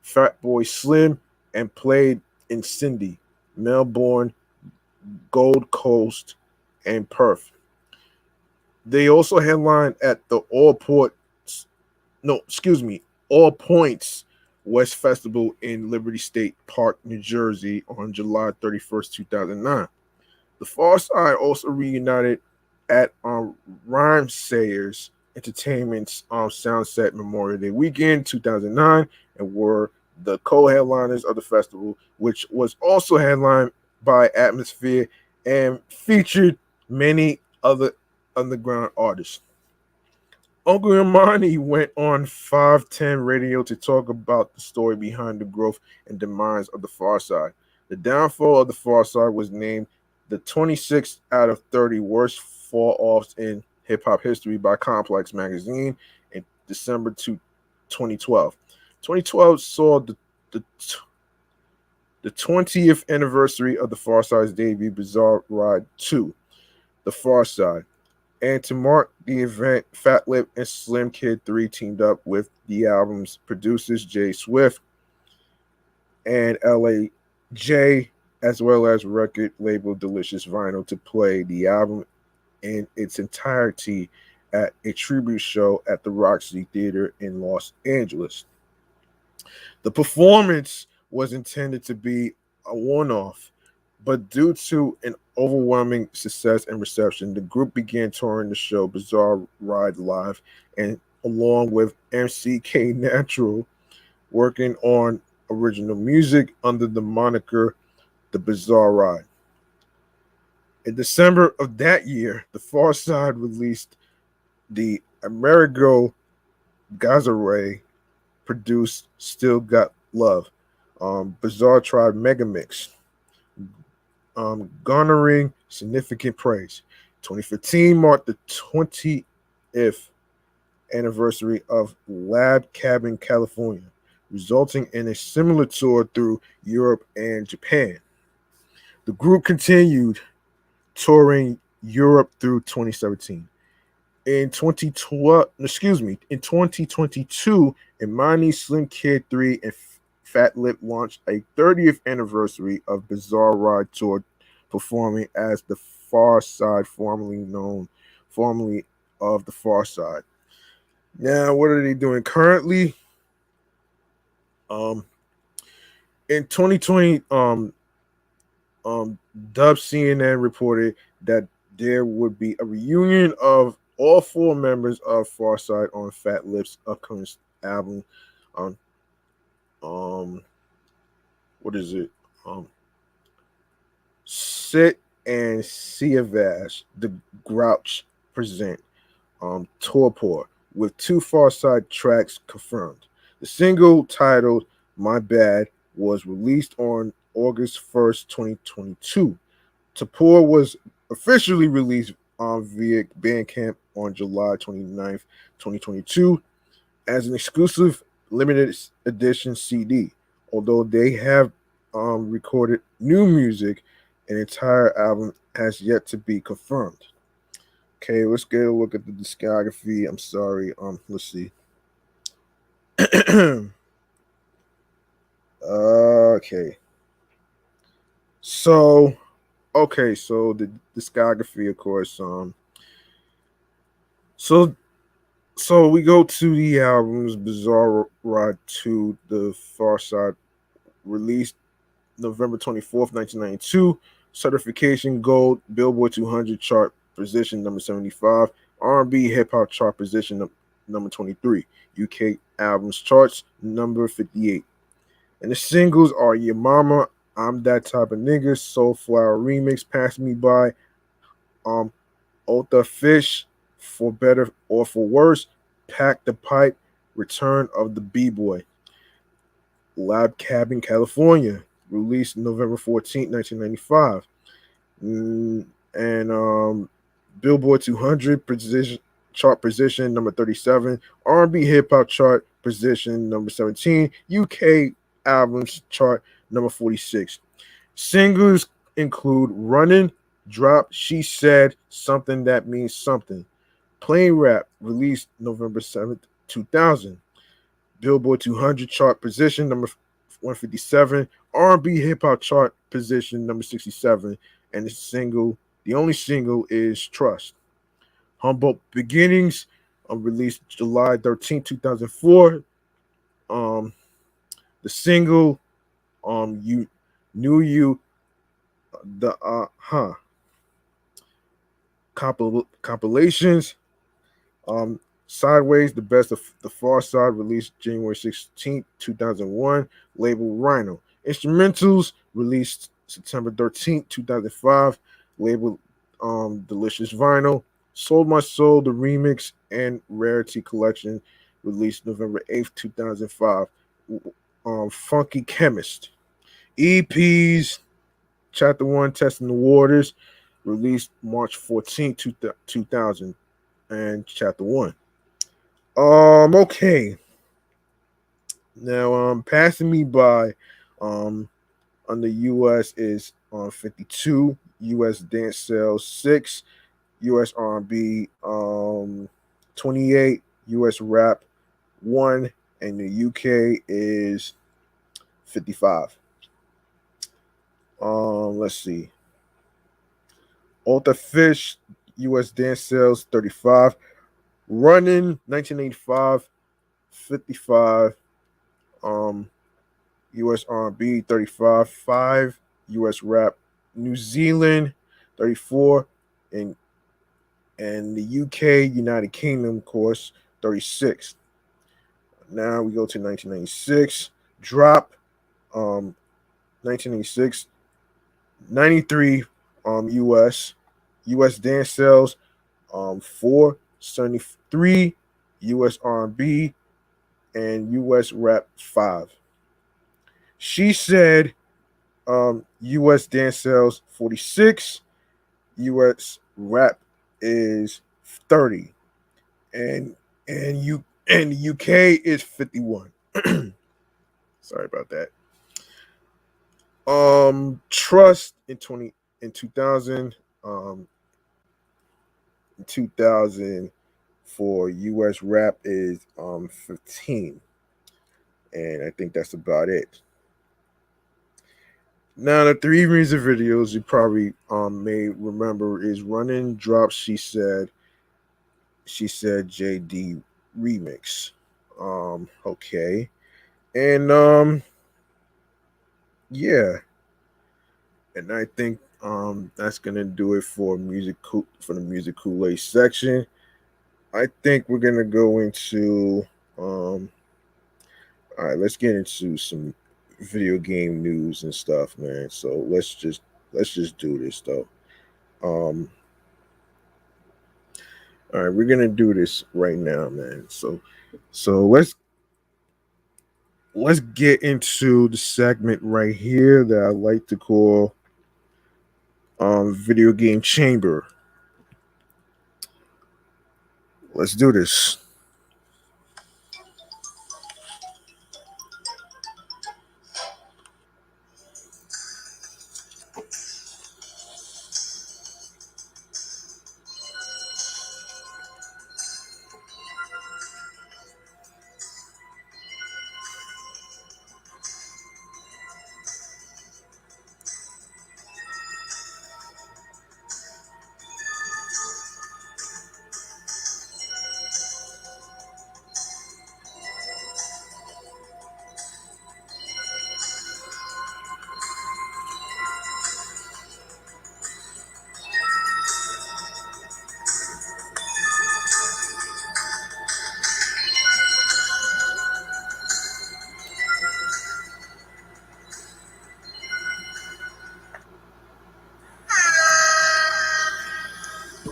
[SPEAKER 1] Fatboy Slim and played in Sydney, Melbourne, Gold Coast, and Perth. They also headlined at the All Points West Festival in Liberty State Park, New Jersey on July 31st, 2009. The Far Side also reunited at Rhyme Sayers Entertainment's Soundset Memorial Day weekend 2009 and were the co-headliners of the festival, which was also headlined by Atmosphere and featured many other underground artists. Uncle Imani went on 510 Radio to talk about the story behind the growth and demise of the Far Side. The downfall of the Far Side was named the 26th out of 30 worst fall-offs in hip-hop history by Complex Magazine in December 2012. 2012 saw the, the 20th anniversary of the Far Side's debut, Bizarre Ride 2, The Far Side. And to mark the event, Fat Lip and Slim Kid 3 teamed up with the album's producers Jay Swift and L.A.J., as well as record label Delicious Vinyl, to play the album in its entirety at a tribute show at the Roxy Theater in Los Angeles. The performance was intended to be a one-off, but due to an overwhelming success and reception, the group began touring the show Bizarre Ride Live, and along with MCK Natural, working on original music under the moniker The Bizarre Ride. In December of that year, the Far Side released the Amerigo Gazaray produced Still Got Love, Bizarre Tribe Mega Mix, garnering significant praise. 2015 marked the 20th anniversary of Lab Cabin California, resulting in a similar tour through Europe and Japan. The group continued touring Europe through 2017. In 2022, Imani, Slim Kid 3, and Fat Lip launched a 30th anniversary of Bizarre Ride Tour, performing as the Far Side, formerly of the Far Side. Now, what are they doing currently? In 2020, Dub CNN reported that there would be a reunion of all four members of Far Side on Fat Lip's upcoming album. What is it? Sit and Siavash, the Grouch present Torpor, with two Far Side tracks confirmed. The single titled My Bad was released on August 1st, 2022. Torpor was officially released via Bandcamp on July 29th, 2022 as an exclusive limited edition CD. Although they have recorded new music, an entire album has yet to be confirmed. Okay, let's get a look at the discography. I'm sorry. Let's see. Okay. So the discography, of course. So we go to the albums. Bizarre Ride 2, The Far Side, released November 24th, 1992. Certification Gold, Billboard 200 chart position number 75. R&B hip hop chart position number 23. UK albums charts number 58. And the singles are Your Mama, I'm That Type of Nigga, Soulflower Remix, Pass Me By, Ota Fish, For Better or For Worse, Pack the Pipe, Return of the B-Boy, Lab Cabin, California, released November 14th, 1995. And Billboard 200 position chart position number 37, R&B hip hop chart position number 17, UK albums chart number 46. Singles include Running, Drop, She Said, Something That Means Something. Plain Rap, released November 7th, 2000. Billboard 200 chart position number 157, R&B hip hop chart position number 67, and the only single is Trust. Humboldt Beginnings, released July 13th, 2004. Um, the single, You Knew You, the compilations, um, Sideways, the best of the Pharcyde, released January 16th, 2001, label Rhino. Instrumentals, released September 13th, 2005, label Delicious Vinyl. Sold My Soul, the remix and rarity collection, released November 8th, 2005. Funky Chemist. EPs, Chapter 1, Testing the Waters, released March 14th, 2000, and Chapter 1. Okay. Now, passing me by, on the U.S. is 52, U.S. dance sales 6, U.S. R&B 28, U.S. rap 1, and the U.K. is 55. Let's see. Alta Fish, U.S. dance sales 35, Running 1985 55. US R&B 35, 5 US rap, New Zealand 34, and the UK, United Kingdom, of course, 36. Now we go to 1996. Drop, 1996, 93 US dance sales, 4, 73 US R&B, and US rap 5. She Said, US dance sales 46, US rap is 30, and the UK is 51. Sorry about that. Trust in 2000, 2000 for US rap is 15, and I think that's about it. Now, the three music videos you probably may remember is Running, Drop, She Said, JD remix. Okay. And yeah. And I think that's gonna do it for for the music Kool-Aid section. I think we're gonna go into all right, let's get into some video game news and stuff, man. So let's just do this though. All right, we're gonna do this right now, man. So let's get into the segment right here that I like to call video game chamber. Let's do this.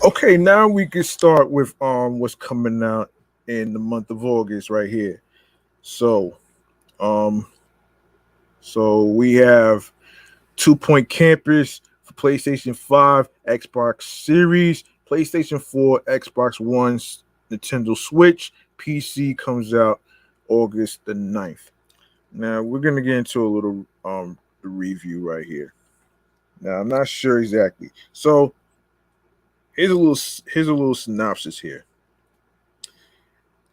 [SPEAKER 1] Okay, now we can start with what's coming out in the month of August right here. So, um So we have 2 Point Campus for PlayStation 5, Xbox Series, PlayStation 4, Xbox One, Nintendo Switch. PC comes out August the 9th. Now we're gonna get into a little review right here. Now I'm not sure exactly. So here's a little synopsis here.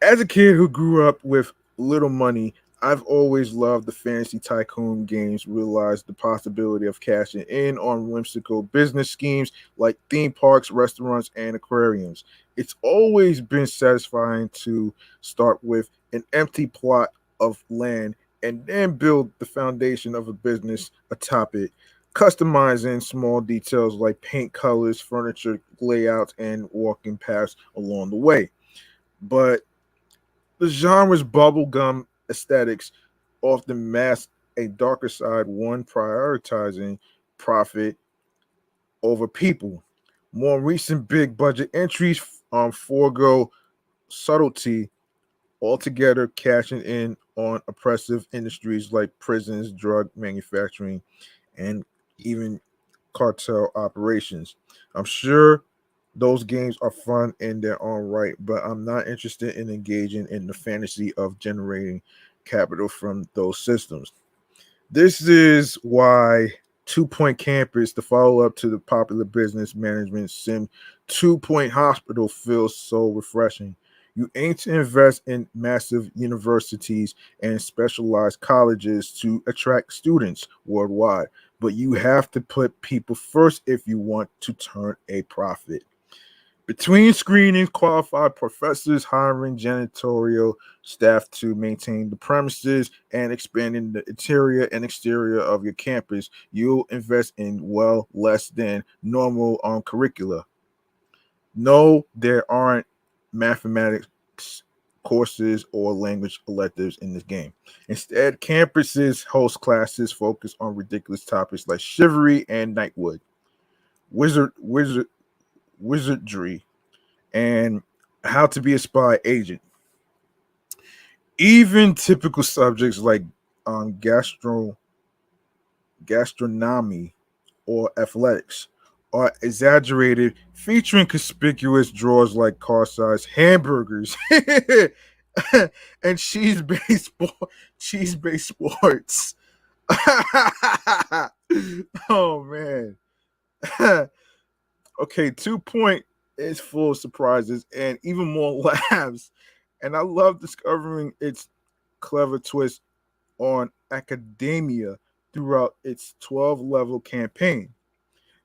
[SPEAKER 1] As a kid who grew up with little money, I've always loved the fantasy tycoon games, realized the possibility of cashing in on whimsical business schemes like theme parks, restaurants, and aquariums. It's always been satisfying to start with an empty plot of land and then build the foundation of a business atop it, customizing small details like paint colors, furniture layouts, and walking paths along the way. But the genre's bubblegum aesthetics often mask a darker side, one prioritizing profit over people. More recent big budget entries forego subtlety altogether, cashing in on oppressive industries like prisons, drug manufacturing, and even cartel operations. I'm sure those games are fun in their own right, but I'm not interested in engaging in the fantasy of generating capital from those systems. This is why 2 Point Campus, the follow up to the popular business management sim 2 Point Hospital, feels so refreshing. You aim to invest in massive universities and specialized colleges to attract students worldwide, but you have to put people first if you want to turn a profit. Between screenings, qualified professors, hiring janitorial staff to maintain the premises, and expanding the interior and exterior of your campus, you'll invest in well less than normal curricula. No, there aren't mathematics courses or language electives in this game. Instead, campuses host classes focused on ridiculous topics like chivalry and knighthood, wizardry, and how to be a spy agent. Even typical subjects like um, gastro gastronomy or athletics are exaggerated, featuring conspicuous drawers like car size hamburgers and cheese based sports. Oh man. Okay, 2 Point is full of surprises and even more laughs. And I love discovering its clever twist on academia throughout its 12-level campaign.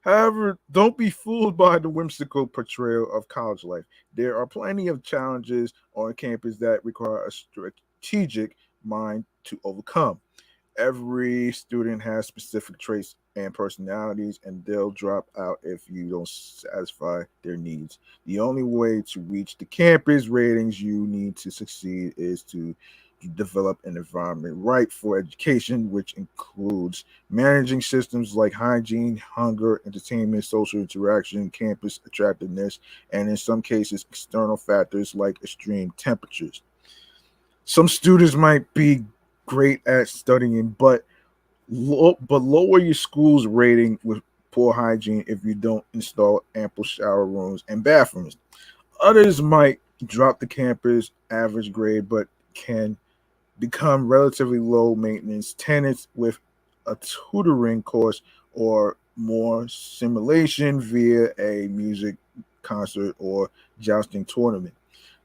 [SPEAKER 1] However, don't be fooled by the whimsical portrayal of college life. There are plenty of challenges on campus that require a strategic mind to overcome. Every student has specific traits and personalities, and they'll drop out if you don't satisfy their needs. The only way to reach the campus ratings you need to succeed is to develop an environment right for education, which includes managing systems like hygiene, hunger, entertainment, social interaction, campus attractiveness, and in some cases, external factors like extreme temperatures. Some students might be great at studying, but lower your school's rating with poor hygiene if you don't install ample shower rooms and bathrooms. Others might drop the campus average grade, but can become relatively low maintenance tenants with a tutoring course or more simulation via a music concert or jousting tournament.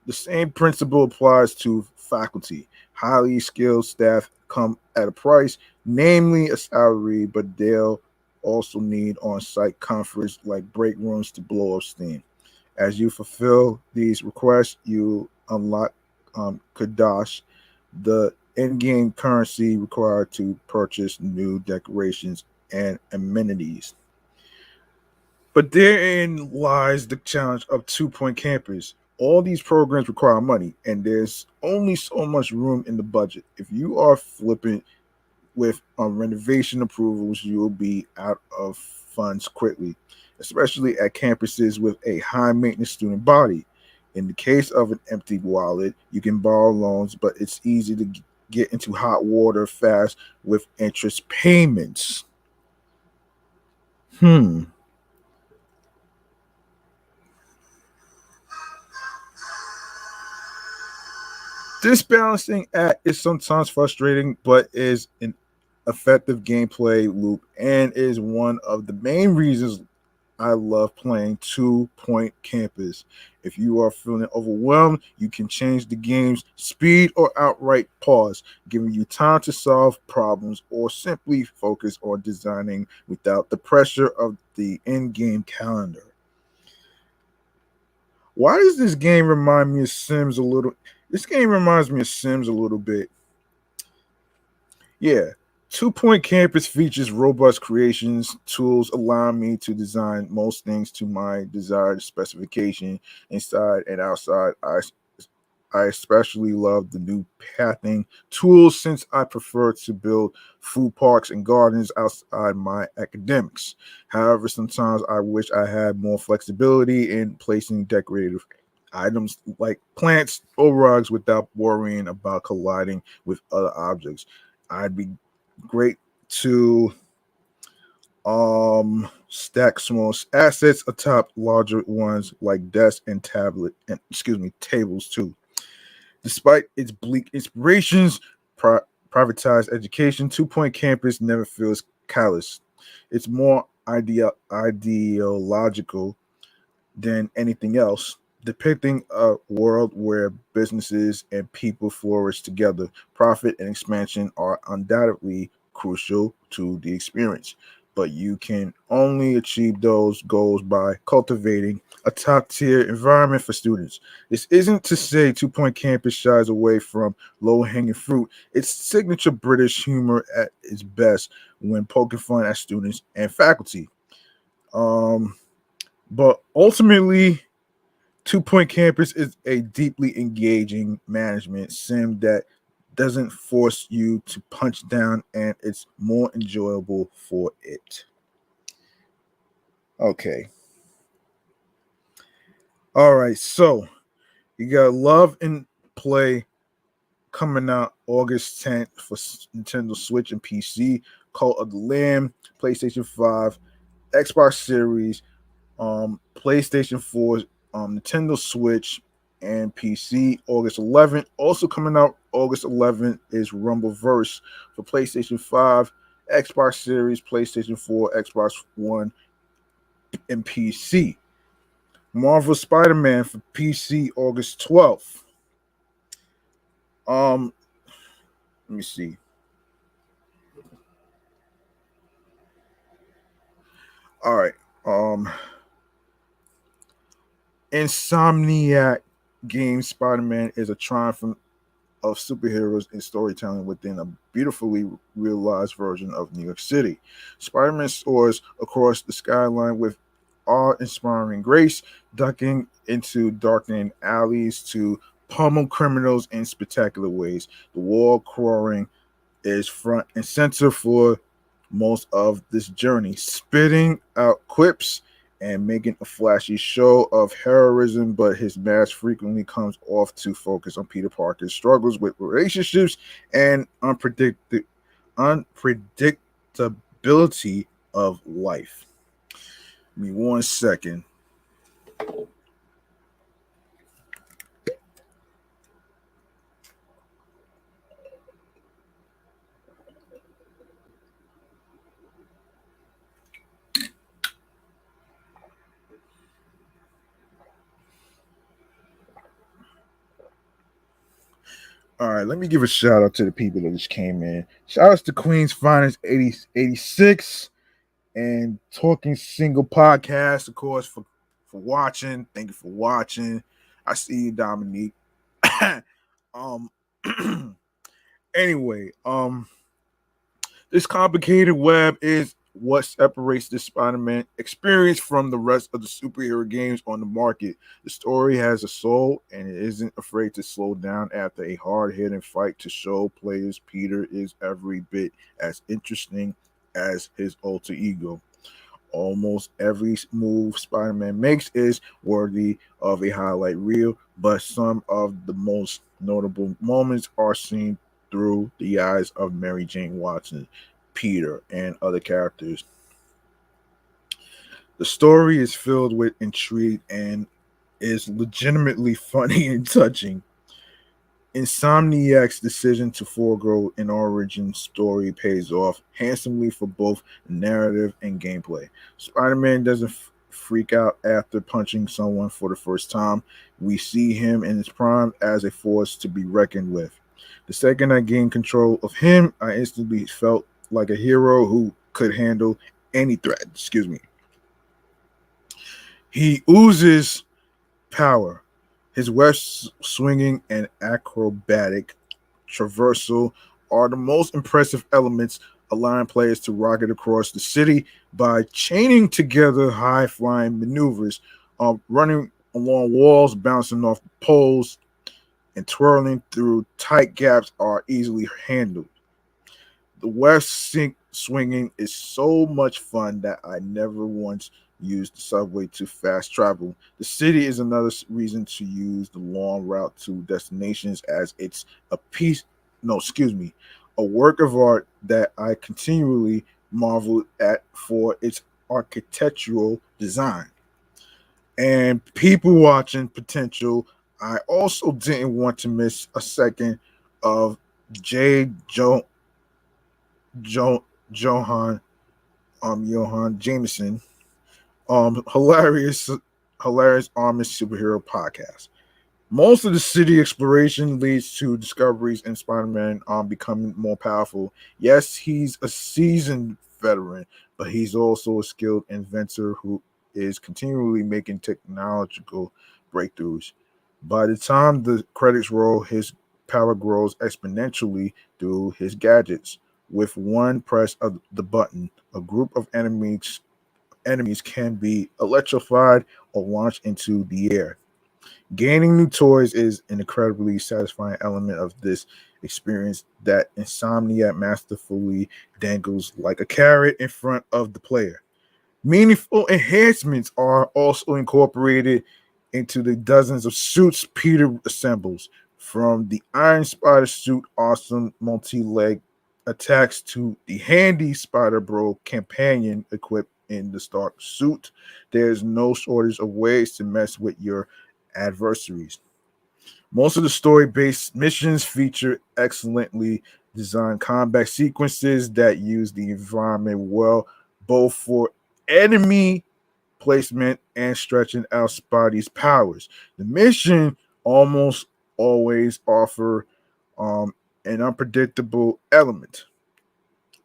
[SPEAKER 1] The same principle applies to faculty. Highly skilled staff come at a price, namely a salary, but they'll also need on site comforts like break rooms to blow off steam. As you fulfill these requests, you unlock Kadash, the in game currency required to purchase new decorations and amenities. But therein lies the challenge of 2 Point Campus. All these programs require money, and there's only so much room in the budget. If you are flipping with renovation approvals, you'll be out of funds quickly, especially at campuses with a high maintenance student body. In the case of an empty wallet, you can borrow loans, but it's easy to
[SPEAKER 2] get into hot water fast with interest payments. This balancing act is sometimes frustrating, but is an effective gameplay loop and is one of the main reasons I love playing 2 Point Campus. If you are feeling overwhelmed, you can change the game's speed or outright pause, giving you time to solve problems or simply focus on designing without the pressure of the in-game calendar. Why does this game remind me of Sims a little? This game reminds me of Sims a little bit. Yeah. 2 Point Campus features robust creations tools, allowing me to design most things to my desired specification inside and outside. I especially love the new pathing tools since I prefer to build food parks and gardens outside my academics. However, sometimes I wish I had more flexibility in placing decorative items like plants or rugs without worrying about colliding with other objects. I'd be great to stack small assets atop larger ones like desks and tables too. Despite its bleak inspirations, privatized education, 2 Point Campus never feels callous. It's more ideological than anything else, depicting a world where businesses and people flourish together. Profit and expansion are undoubtedly crucial to the experience, but you can only achieve those goals by cultivating a top tier environment for students. This isn't to say 2 Point Campus shies away from low hanging fruit. It's signature British humor at its best when poking fun at students and faculty. Um, but ultimately, 2 Point Campus is a deeply engaging management sim that doesn't force you to punch down, and it's more enjoyable for it. Okay. All right. So you got Love and Play coming out August 10th for Nintendo Switch and PC. Cult of the Lamb, PlayStation 5, Xbox Series, PlayStation 4, Nintendo Switch, and PC August 11th. Also coming out August 11th is Rumbleverse for PlayStation 5, Xbox Series, PlayStation 4, Xbox One, and PC. Marvel Spider-Man for PC August 12th. Um, Let me see. All right. Insomniac Games Spider-Man is a triumph of superheroes and storytelling within a beautifully realized version of New York City. Spider-Man soars across the skyline with awe-inspiring grace, ducking into darkening alleys to pummel criminals in spectacular ways. The wall crawling is front and center for most of this journey, spitting out quips and making a flashy show of heroism, but his mask frequently comes off to focus on Peter Parker's struggles with relationships and unpredictability of life. Give me 1 second. All right, let me give a shout out to the people that just came in. Shout outs to Queen's Finest 86 and Talking Single Podcast, of course, for watching. Thank you for watching. I see you, Dominique. um anyway, this complicated web is what separates the Spider-Man experience from the rest of the superhero games on the market. The story has a soul and it isn't afraid to slow down after a hard-hitting fight to show players Peter is every bit as interesting as his alter ego. Almost every move Spider-Man makes is worthy of a highlight reel, but some of the most notable moments are seen through the eyes of Mary Jane Watson, Peter, and other characters. The story is filled with intrigue and is legitimately funny and touching. Insomniac's decision to forego an origin story pays off handsomely for both narrative and gameplay. Spider-Man doesn't freak out after punching someone for the first time. We see him in his prime as a force to be reckoned with. The second I gained control of him, I instantly felt like a hero who could handle any threat. Excuse me. He oozes power. His west swinging and acrobatic traversal are the most impressive elements, allowing players to rocket across the city by chaining together high flying maneuvers, running along walls, bouncing off poles, and twirling through tight gaps are easily handled. The swinging is so much fun that I never once used the subway to fast travel. The city is another reason to use the long route to destinations as it's a piece, no, excuse me, a work of art that I continually marvel at for its architectural design. And people watching potential, I also didn't want to miss a second of J. Jo- Johan Johan Jameson hilarious Amish superhero podcast. Most of the city exploration leads to discoveries in Spider-Man becoming more powerful. Yes, he's a seasoned veteran, but he's also a skilled inventor who is continually making technological breakthroughs. By the time the credits roll, his power grows exponentially through his gadgets. With one press of the button, a group of enemies can be electrified or launched into the air. Gaining new toys is an incredibly satisfying element of this experience that Insomniac masterfully dangles like a carrot in front of the player. Meaningful enhancements are also incorporated into the dozens of suits Peter assembles, from the Iron Spider suit awesome multi-leg attacks to the handy Spider Bro companion equipped in the Stark suit. There's no shortage of ways to mess with your adversaries. Most of the story based missions feature excellently designed combat sequences that use the environment well, both for enemy placement and stretching out Spidey's powers. The mission almost always offer um, an unpredictable element.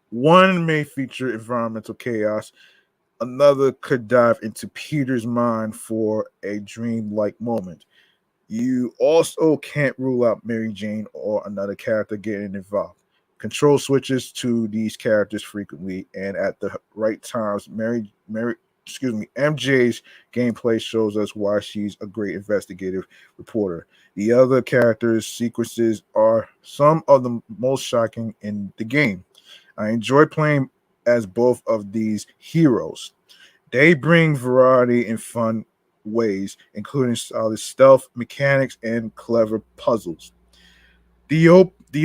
[SPEAKER 2] One may feature environmental chaos, another could dive into Peter's mind for a dreamlike moment. You also can't rule out Mary Jane or another character getting involved. Control switches to these characters frequently, and at the right times, MJ's gameplay shows us why she's a great investigative reporter. The other characters' sequences are some of the most shocking in the game. I enjoy playing as both of these heroes. They bring variety in fun ways, including solid stealth mechanics and clever puzzles. The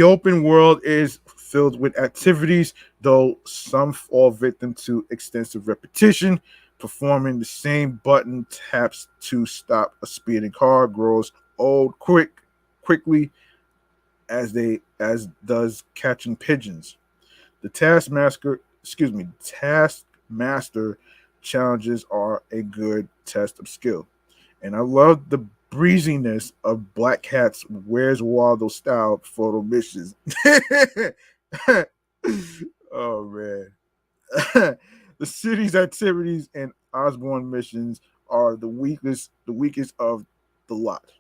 [SPEAKER 2] open world is filled with activities, though some fall victim to extensive repetition. Performing the same button taps to stop a speeding car grows old quickly as does catching pigeons. The Taskmaster challenges are a good test of skill. And I love the breeziness of Black Cat's Where's Waldo style photo missions. Oh man. The city's activities and Osborne missions are the weakest of the lot.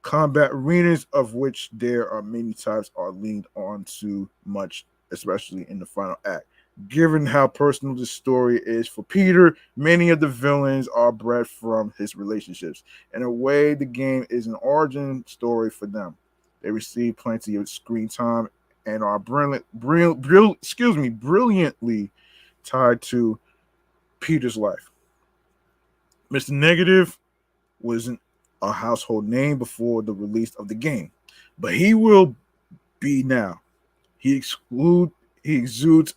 [SPEAKER 2] Combat arenas, of which there are many types, are leaned on too much, especially in the final act. Given how personal this story is for Peter, many of the villains are bred from his relationships. In a way, the game is an origin story for them. They receive plenty of screen time and are brilliantly tied to Peter's life. Mr. Negative wasn't a household name before the release of the game, but he will be now. He exclude he exudes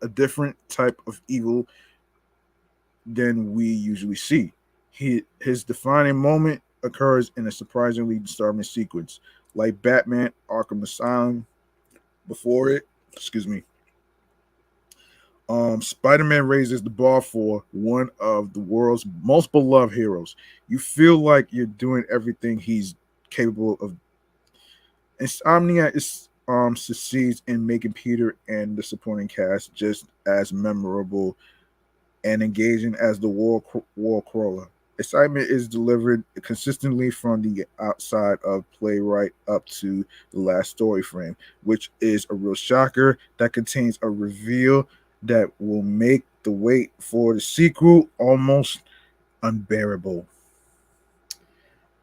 [SPEAKER 2] a different type of evil than we usually see. His defining moment occurs in a surprisingly disturbing sequence, like Batman Arkham Asylum. Before it, excuse me, Spider-Man raises the bar for one of the world's most beloved heroes. You feel like you're doing everything he's capable of. Insomniac succeeds in making Peter and the supporting cast just as memorable and engaging as the war crawler. Excitement is delivered consistently from the outside of playwright up to the last story frame, which is a real shocker that contains a reveal that will make the wait for the sequel almost unbearable.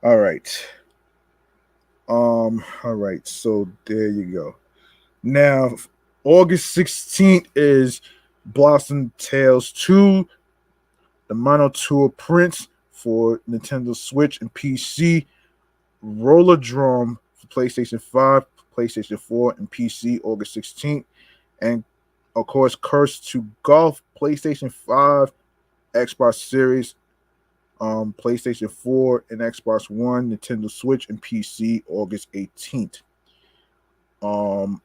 [SPEAKER 2] All right. All right, so there you go. Now, August 16th is Blossom Tales 2, the Mono Tour Prince for Nintendo Switch and PC, Roller Drum for PlayStation 5, PlayStation 4, and PC August 16th, and of course, Curse to Golf, PlayStation 5, Xbox Series, PlayStation 4, and Xbox One, Nintendo Switch, and PC August 18th. Um,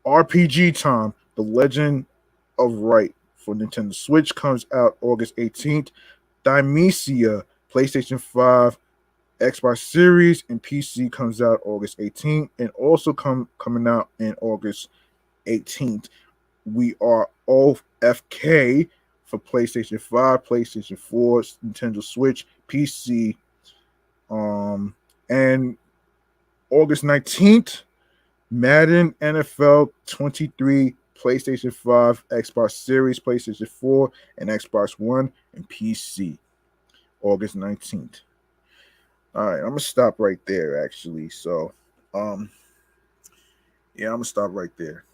[SPEAKER 2] RPG Time, The Legend of Right for Nintendo Switch comes out August 18th. Dimesia, PlayStation 5, Xbox Series, and PC comes out August 18th, and also coming out in August 18th. We are OFK for PlayStation 5, PlayStation 4, Nintendo Switch, PC, and August 19th, Madden NFL 23, PlayStation 5, Xbox Series, PlayStation 4, and Xbox One, and PC, August 19th. All right, I'm gonna stop right there. Actually, so, um, yeah, I'm gonna stop right there.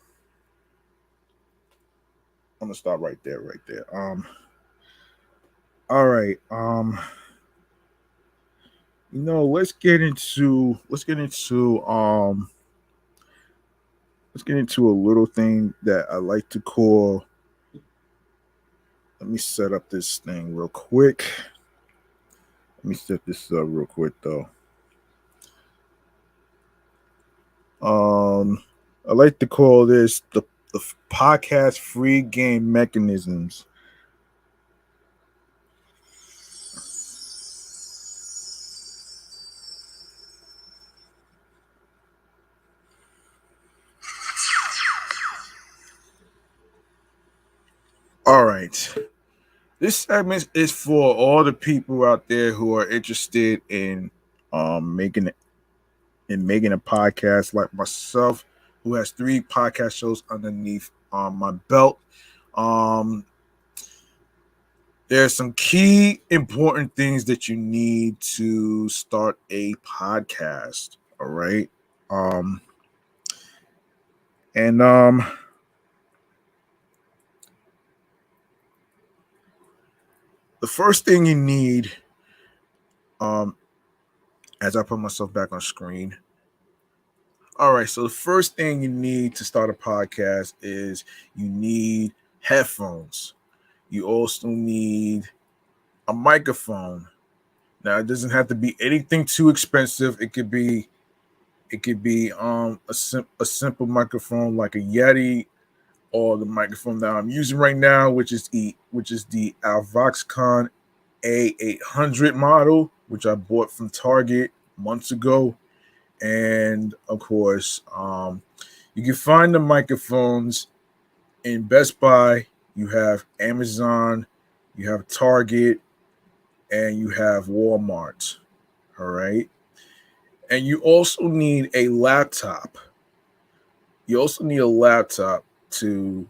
[SPEAKER 2] I'm gonna stop right there, right there. All right. Let's get into a little thing that I like to call. Let me set up this thing real quick. Let me set this up real quick though. I like to call this the podcast free game mechanisms. All right. This segment is for all the people out there who are interested in making making a podcast, like myself, who has 3 podcast shows underneath my belt. Um, there's some key important things that you need to start a podcast. All right. Um, and The first thing you need, um, as I put myself back on screen. All right, so the first thing you need to start a podcast is you need headphones. You also need a microphone. Now, it doesn't have to be anything too expensive. It could be a simple microphone like a Yeti, or the microphone that I'm using right now, which is the Alvoxcon A800 model, which I bought from Target months ago. And of course, you can find the microphones in Best Buy. You have Amazon, you have Target, and you have Walmart. All right. And you also need a laptop. You also need a laptop to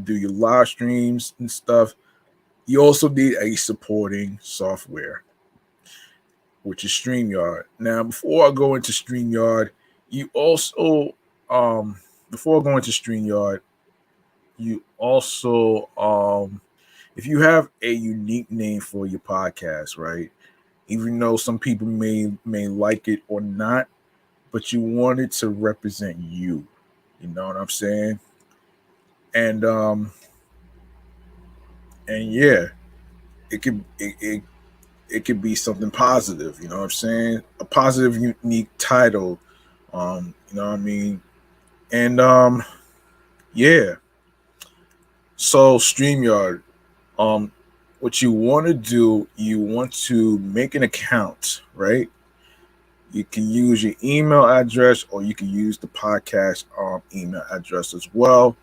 [SPEAKER 2] do your live streams and stuff. You also need a supporting software, which is StreamYard. Now, before I go into StreamYard, you also before I go into StreamYard, you also if you have a unique name for your podcast, right? Even though some people may like it or not, but you want it to represent you. You know what I'm saying? And yeah, it could be something positive. You know what I'm saying? A positive, unique title. You know what I mean? And yeah. So StreamYard, um, what you want to do, you want to make an account, right? You can use your email address or you can use the podcast email address as well.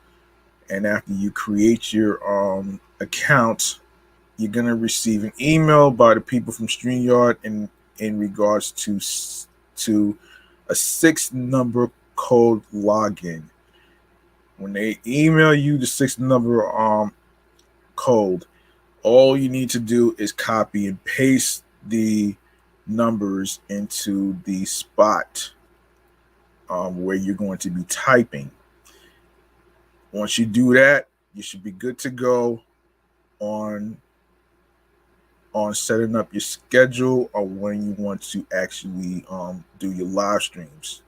[SPEAKER 2] And after you create your account, you're gonna receive an email by the people from StreamYard in regards to a 6 number code login. When they email you the 6 number code, all you need to do is copy and paste the numbers into the spot where you're going to be typing. Once you do that, you should be good to go on setting up your schedule or when you want to actually do your live streams.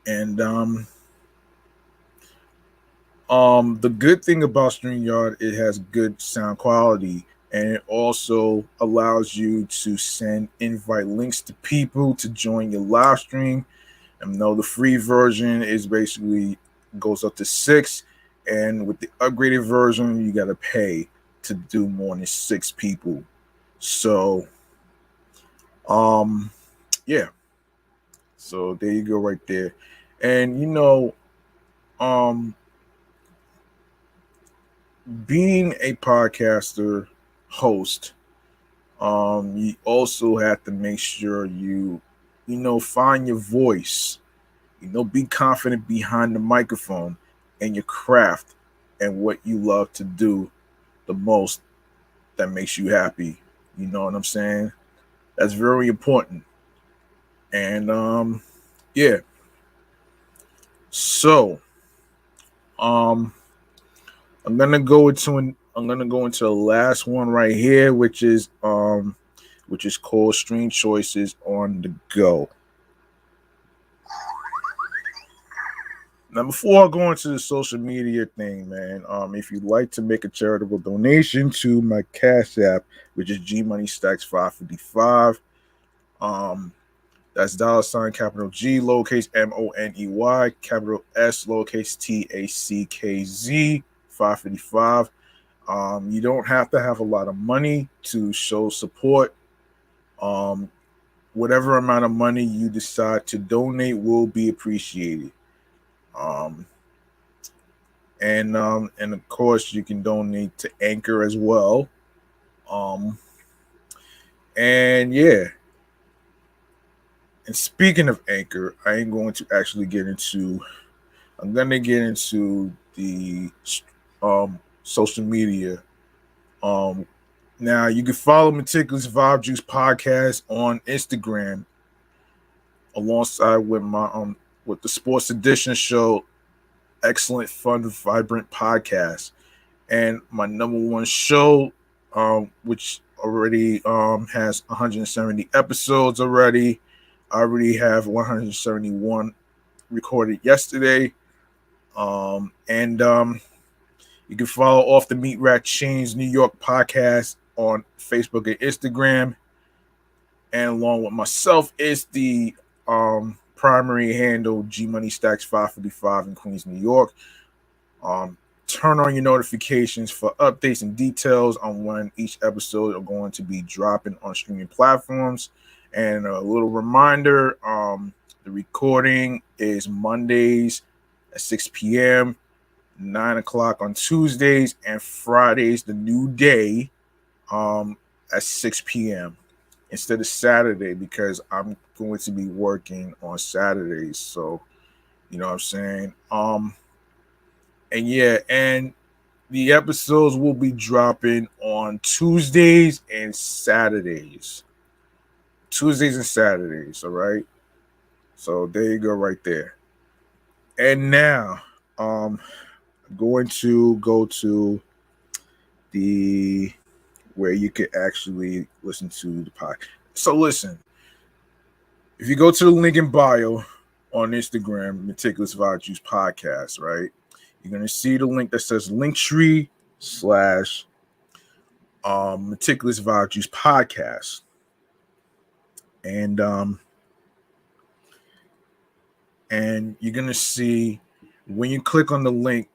[SPEAKER 2] And the good thing about StreamYard, it has good sound quality, and it also allows you to send invite links to people to join your live stream. And know the free version is basically goes up to 6, and with the upgraded version, you got to pay to do more than 6 people. So, um, yeah. So there you go, right there. And um, being a podcaster host, you also have to make sure find your voice. Be confident behind the microphone and your craft and what you love to do the most that makes you happy. You know what I'm saying? That's very important. And yeah. So um I'm gonna go into the last one right here, which is called Stream Choices on the Go. Now, before I go into the social media thing, man, if you'd like to make a charitable donation to my Cash App, which is G Money Stacks 555, that's $ capital G lowercase MONEY capital S lowercase TACKZ 555. You don't have to have a lot of money to show support. Um, Whatever amount of money you decide to donate will be appreciated. Um, and of course you can donate to Anchor as well. Um, and yeah, and speaking of Anchor, I ain't going to actually get into. I'm gonna get into the social media. Um, Now you can follow Meticulous Vibe Juice podcast on Instagram, alongside with my with the Sports Edition show, excellent, fun, vibrant podcast, and my number one show, which already has 170 episodes already. I already have 171 recorded yesterday. And You can follow Off the Meat Rat Chains New York podcast on Facebook and Instagram. And along with myself is the primary handle G Money Stacks 555 in Queens, New York. Turn on your notifications for updates and details on when each episode are going to be dropping on streaming platforms. And a little reminder, the recording is Mondays at 6 p.m., 9 o'clock on Tuesdays, and Fridays, the new day, at 6 p.m. instead of Saturday, because I'm going to be working on Saturdays. So, you know what I'm saying? And yeah, and the episodes will be dropping on Tuesdays and Saturdays. Tuesdays and Saturdays, all right? So there you go, right there. And now, I'm going to go to the where you can actually listen to the podcast. So listen, If you go to the link in bio on Instagram, Meticulous Vibe Juice Podcast, right? You're gonna see the link that says Linktree slash Meticulous Vibe Juice Podcast. And you're gonna see when you click on the link,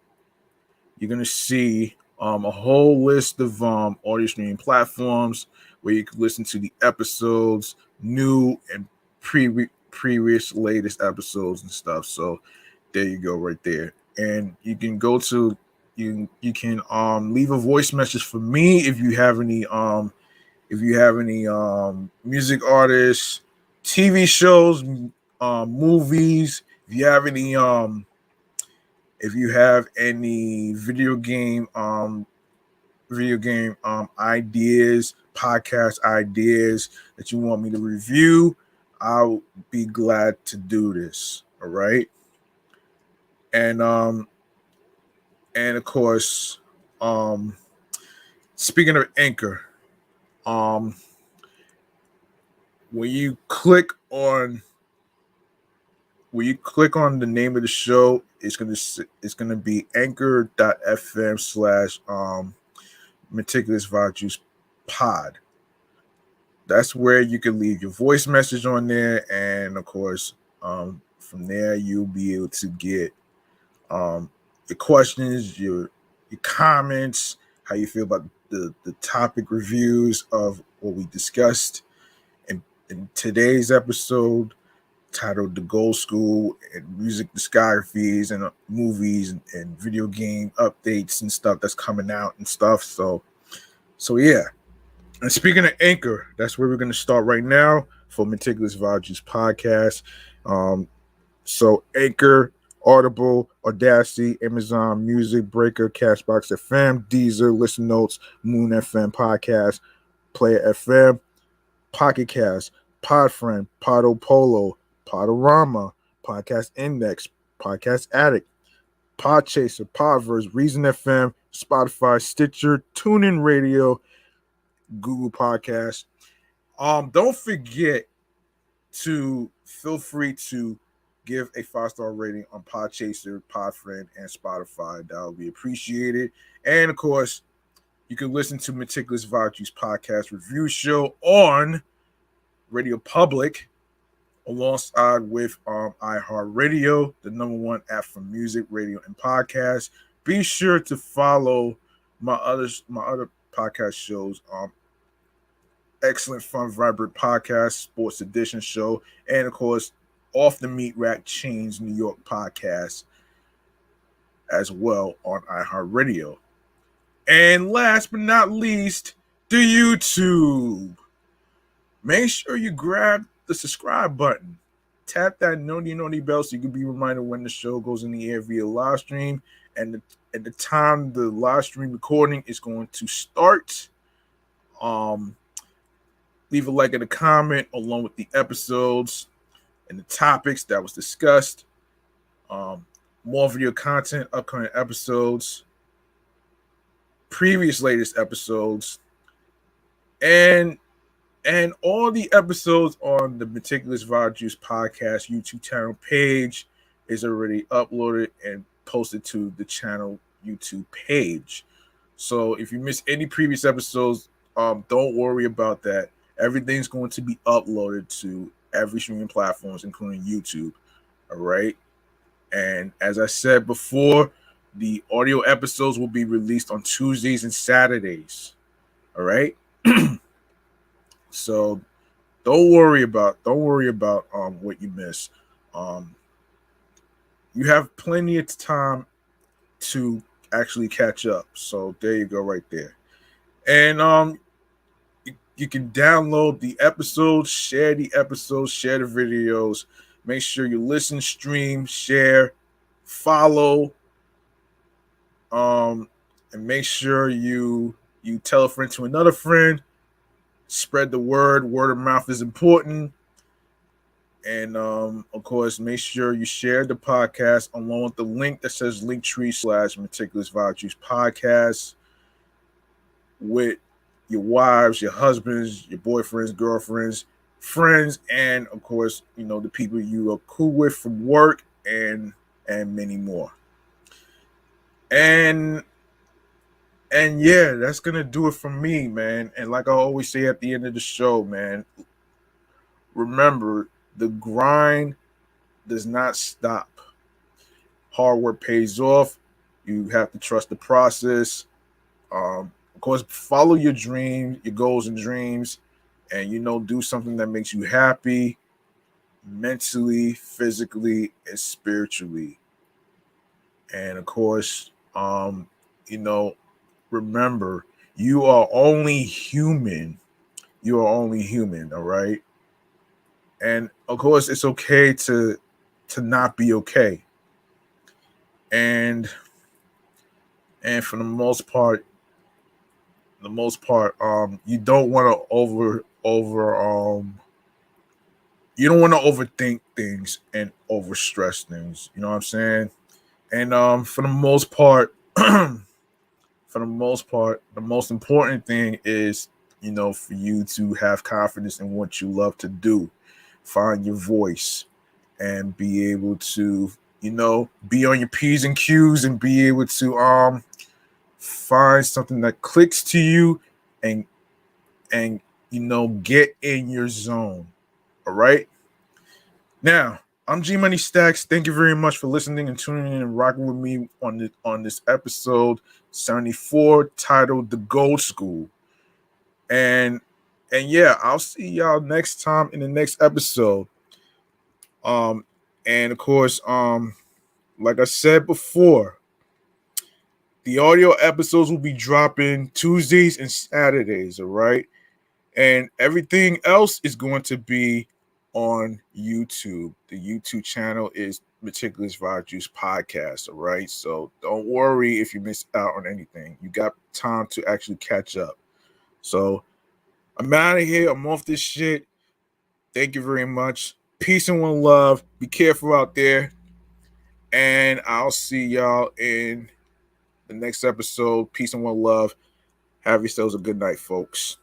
[SPEAKER 2] you're gonna see a whole list of audio streaming platforms where you can listen to the episodes, new and previous latest episodes and stuff. So there you go, right there. And you can go to you can leave a voice message for me if you have any music artists, TV shows, movies, if you have any video game ideas, podcast ideas that you want me to review, I'll be glad to do this. All right. And of course, speaking of Anchor, when you click on the name of the show, it's gonna be anchor.fm/ Meticulous Vibe Juice Pod. That's where you can leave your voice message on there, and of course, from there you'll be able to get your questions, your comments, how you feel about the topic reviews of what we discussed in today's episode, titled "The Gold School" and music discographies and movies and video game updates and stuff that's coming out and stuff. So yeah. And speaking of Anchor, that's where we're going to start right now for Meticulous Vibe Juice Podcast. So Anchor, Audible, Audacity, Amazon Music, Breaker, Cashbox FM, Deezer, Listen Notes, Moon FM Podcast, Player FM, Pocket Cast, Podfriend, Podopolo, Podorama, Podcast Index, Podcast Addict, Podchaser, Podverse, Reason FM, Spotify, Stitcher, TuneIn Radio, Google Podcast. Don't forget to feel free to give a 5-star rating on Podchaser, Podfriend, and Spotify. That will be appreciated. And of course, you can listen to Meticulous Vibe Juice Podcast review show on Radio Public alongside with iHeartRadio, the #1 app for music, radio, and podcasts. Be sure to follow my other podcast shows. Excellent, Fun, Vibrant Podcast, Sports Edition Show, and of course, Off the Meat Rack Chains New York Podcast as well on iHeartRadio. And last but not least, the YouTube. Make sure you grab the subscribe button. Tap that naughty bell so you can be reminded when the show goes in the air via live stream. And at the time the live stream recording is going to start, leave a like and a comment along with the episodes and the topics that was discussed. More video content, upcoming episodes, previous latest episodes, and all the episodes on the Meticulous Vibe Juice Podcast YouTube channel page is already uploaded and posted to the channel YouTube page. So if you miss any previous episodes, don't worry about that. Everything's going to be uploaded to every streaming platforms, including YouTube. All right. And as I said before, the audio episodes will be released on Tuesdays and Saturdays. All right. So don't worry about what you miss. You have plenty of time to actually catch up. So there you go, right there. And you can download the episodes, share the videos. Make sure you listen, stream, share, follow, and make sure you tell a friend to another friend. Spread the word. Word of mouth is important. And of course, make sure you share the podcast along with the link that says Linktree / Meticulous Vibe Juice Podcast with your wives, your husbands, your boyfriends, girlfriends,
[SPEAKER 1] friends, and of course, the people you are cool with from work, and many more. And and yeah, that's gonna do it for me, man. And like I always say at the end of the show, man, remember the grind does not stop. Hard work pays off. You have to trust the process. Of course, follow your dreams, your goals and dreams, and do something that makes you happy mentally, physically, and spiritually. And of course, you know, remember you are only human. You are only human, all right? And of course, it's okay to not be okay. And for the most part, you don't want to you don't want to overthink things and overstress things. You know what I'm saying? And for the most part, the most important thing is, for you to have confidence in what you love to do, find your voice, and be able to, be on your P's and Q's and be able to find something that clicks to you and get in your zone. All right. Now, I'm G Money Stacks. Thank you very much for listening and tuning in and rocking with me on this episode 74 titled The Gold School. And yeah, I'll see y'all next time in the next episode. And of course, like I said before, the audio episodes will be dropping Tuesdays and Saturdays, all right? And everything else is going to be on YouTube. The YouTube channel is Meticulous Vibe Juice Podcast, all right? So don't worry if you miss out on anything. You got time to actually catch up. So I'm out of here. I'm off this shit. Thank you very much. Peace and one love. Be careful out there. And I'll see y'all in the next episode. Peace and one love. Have yourselves a good night, folks.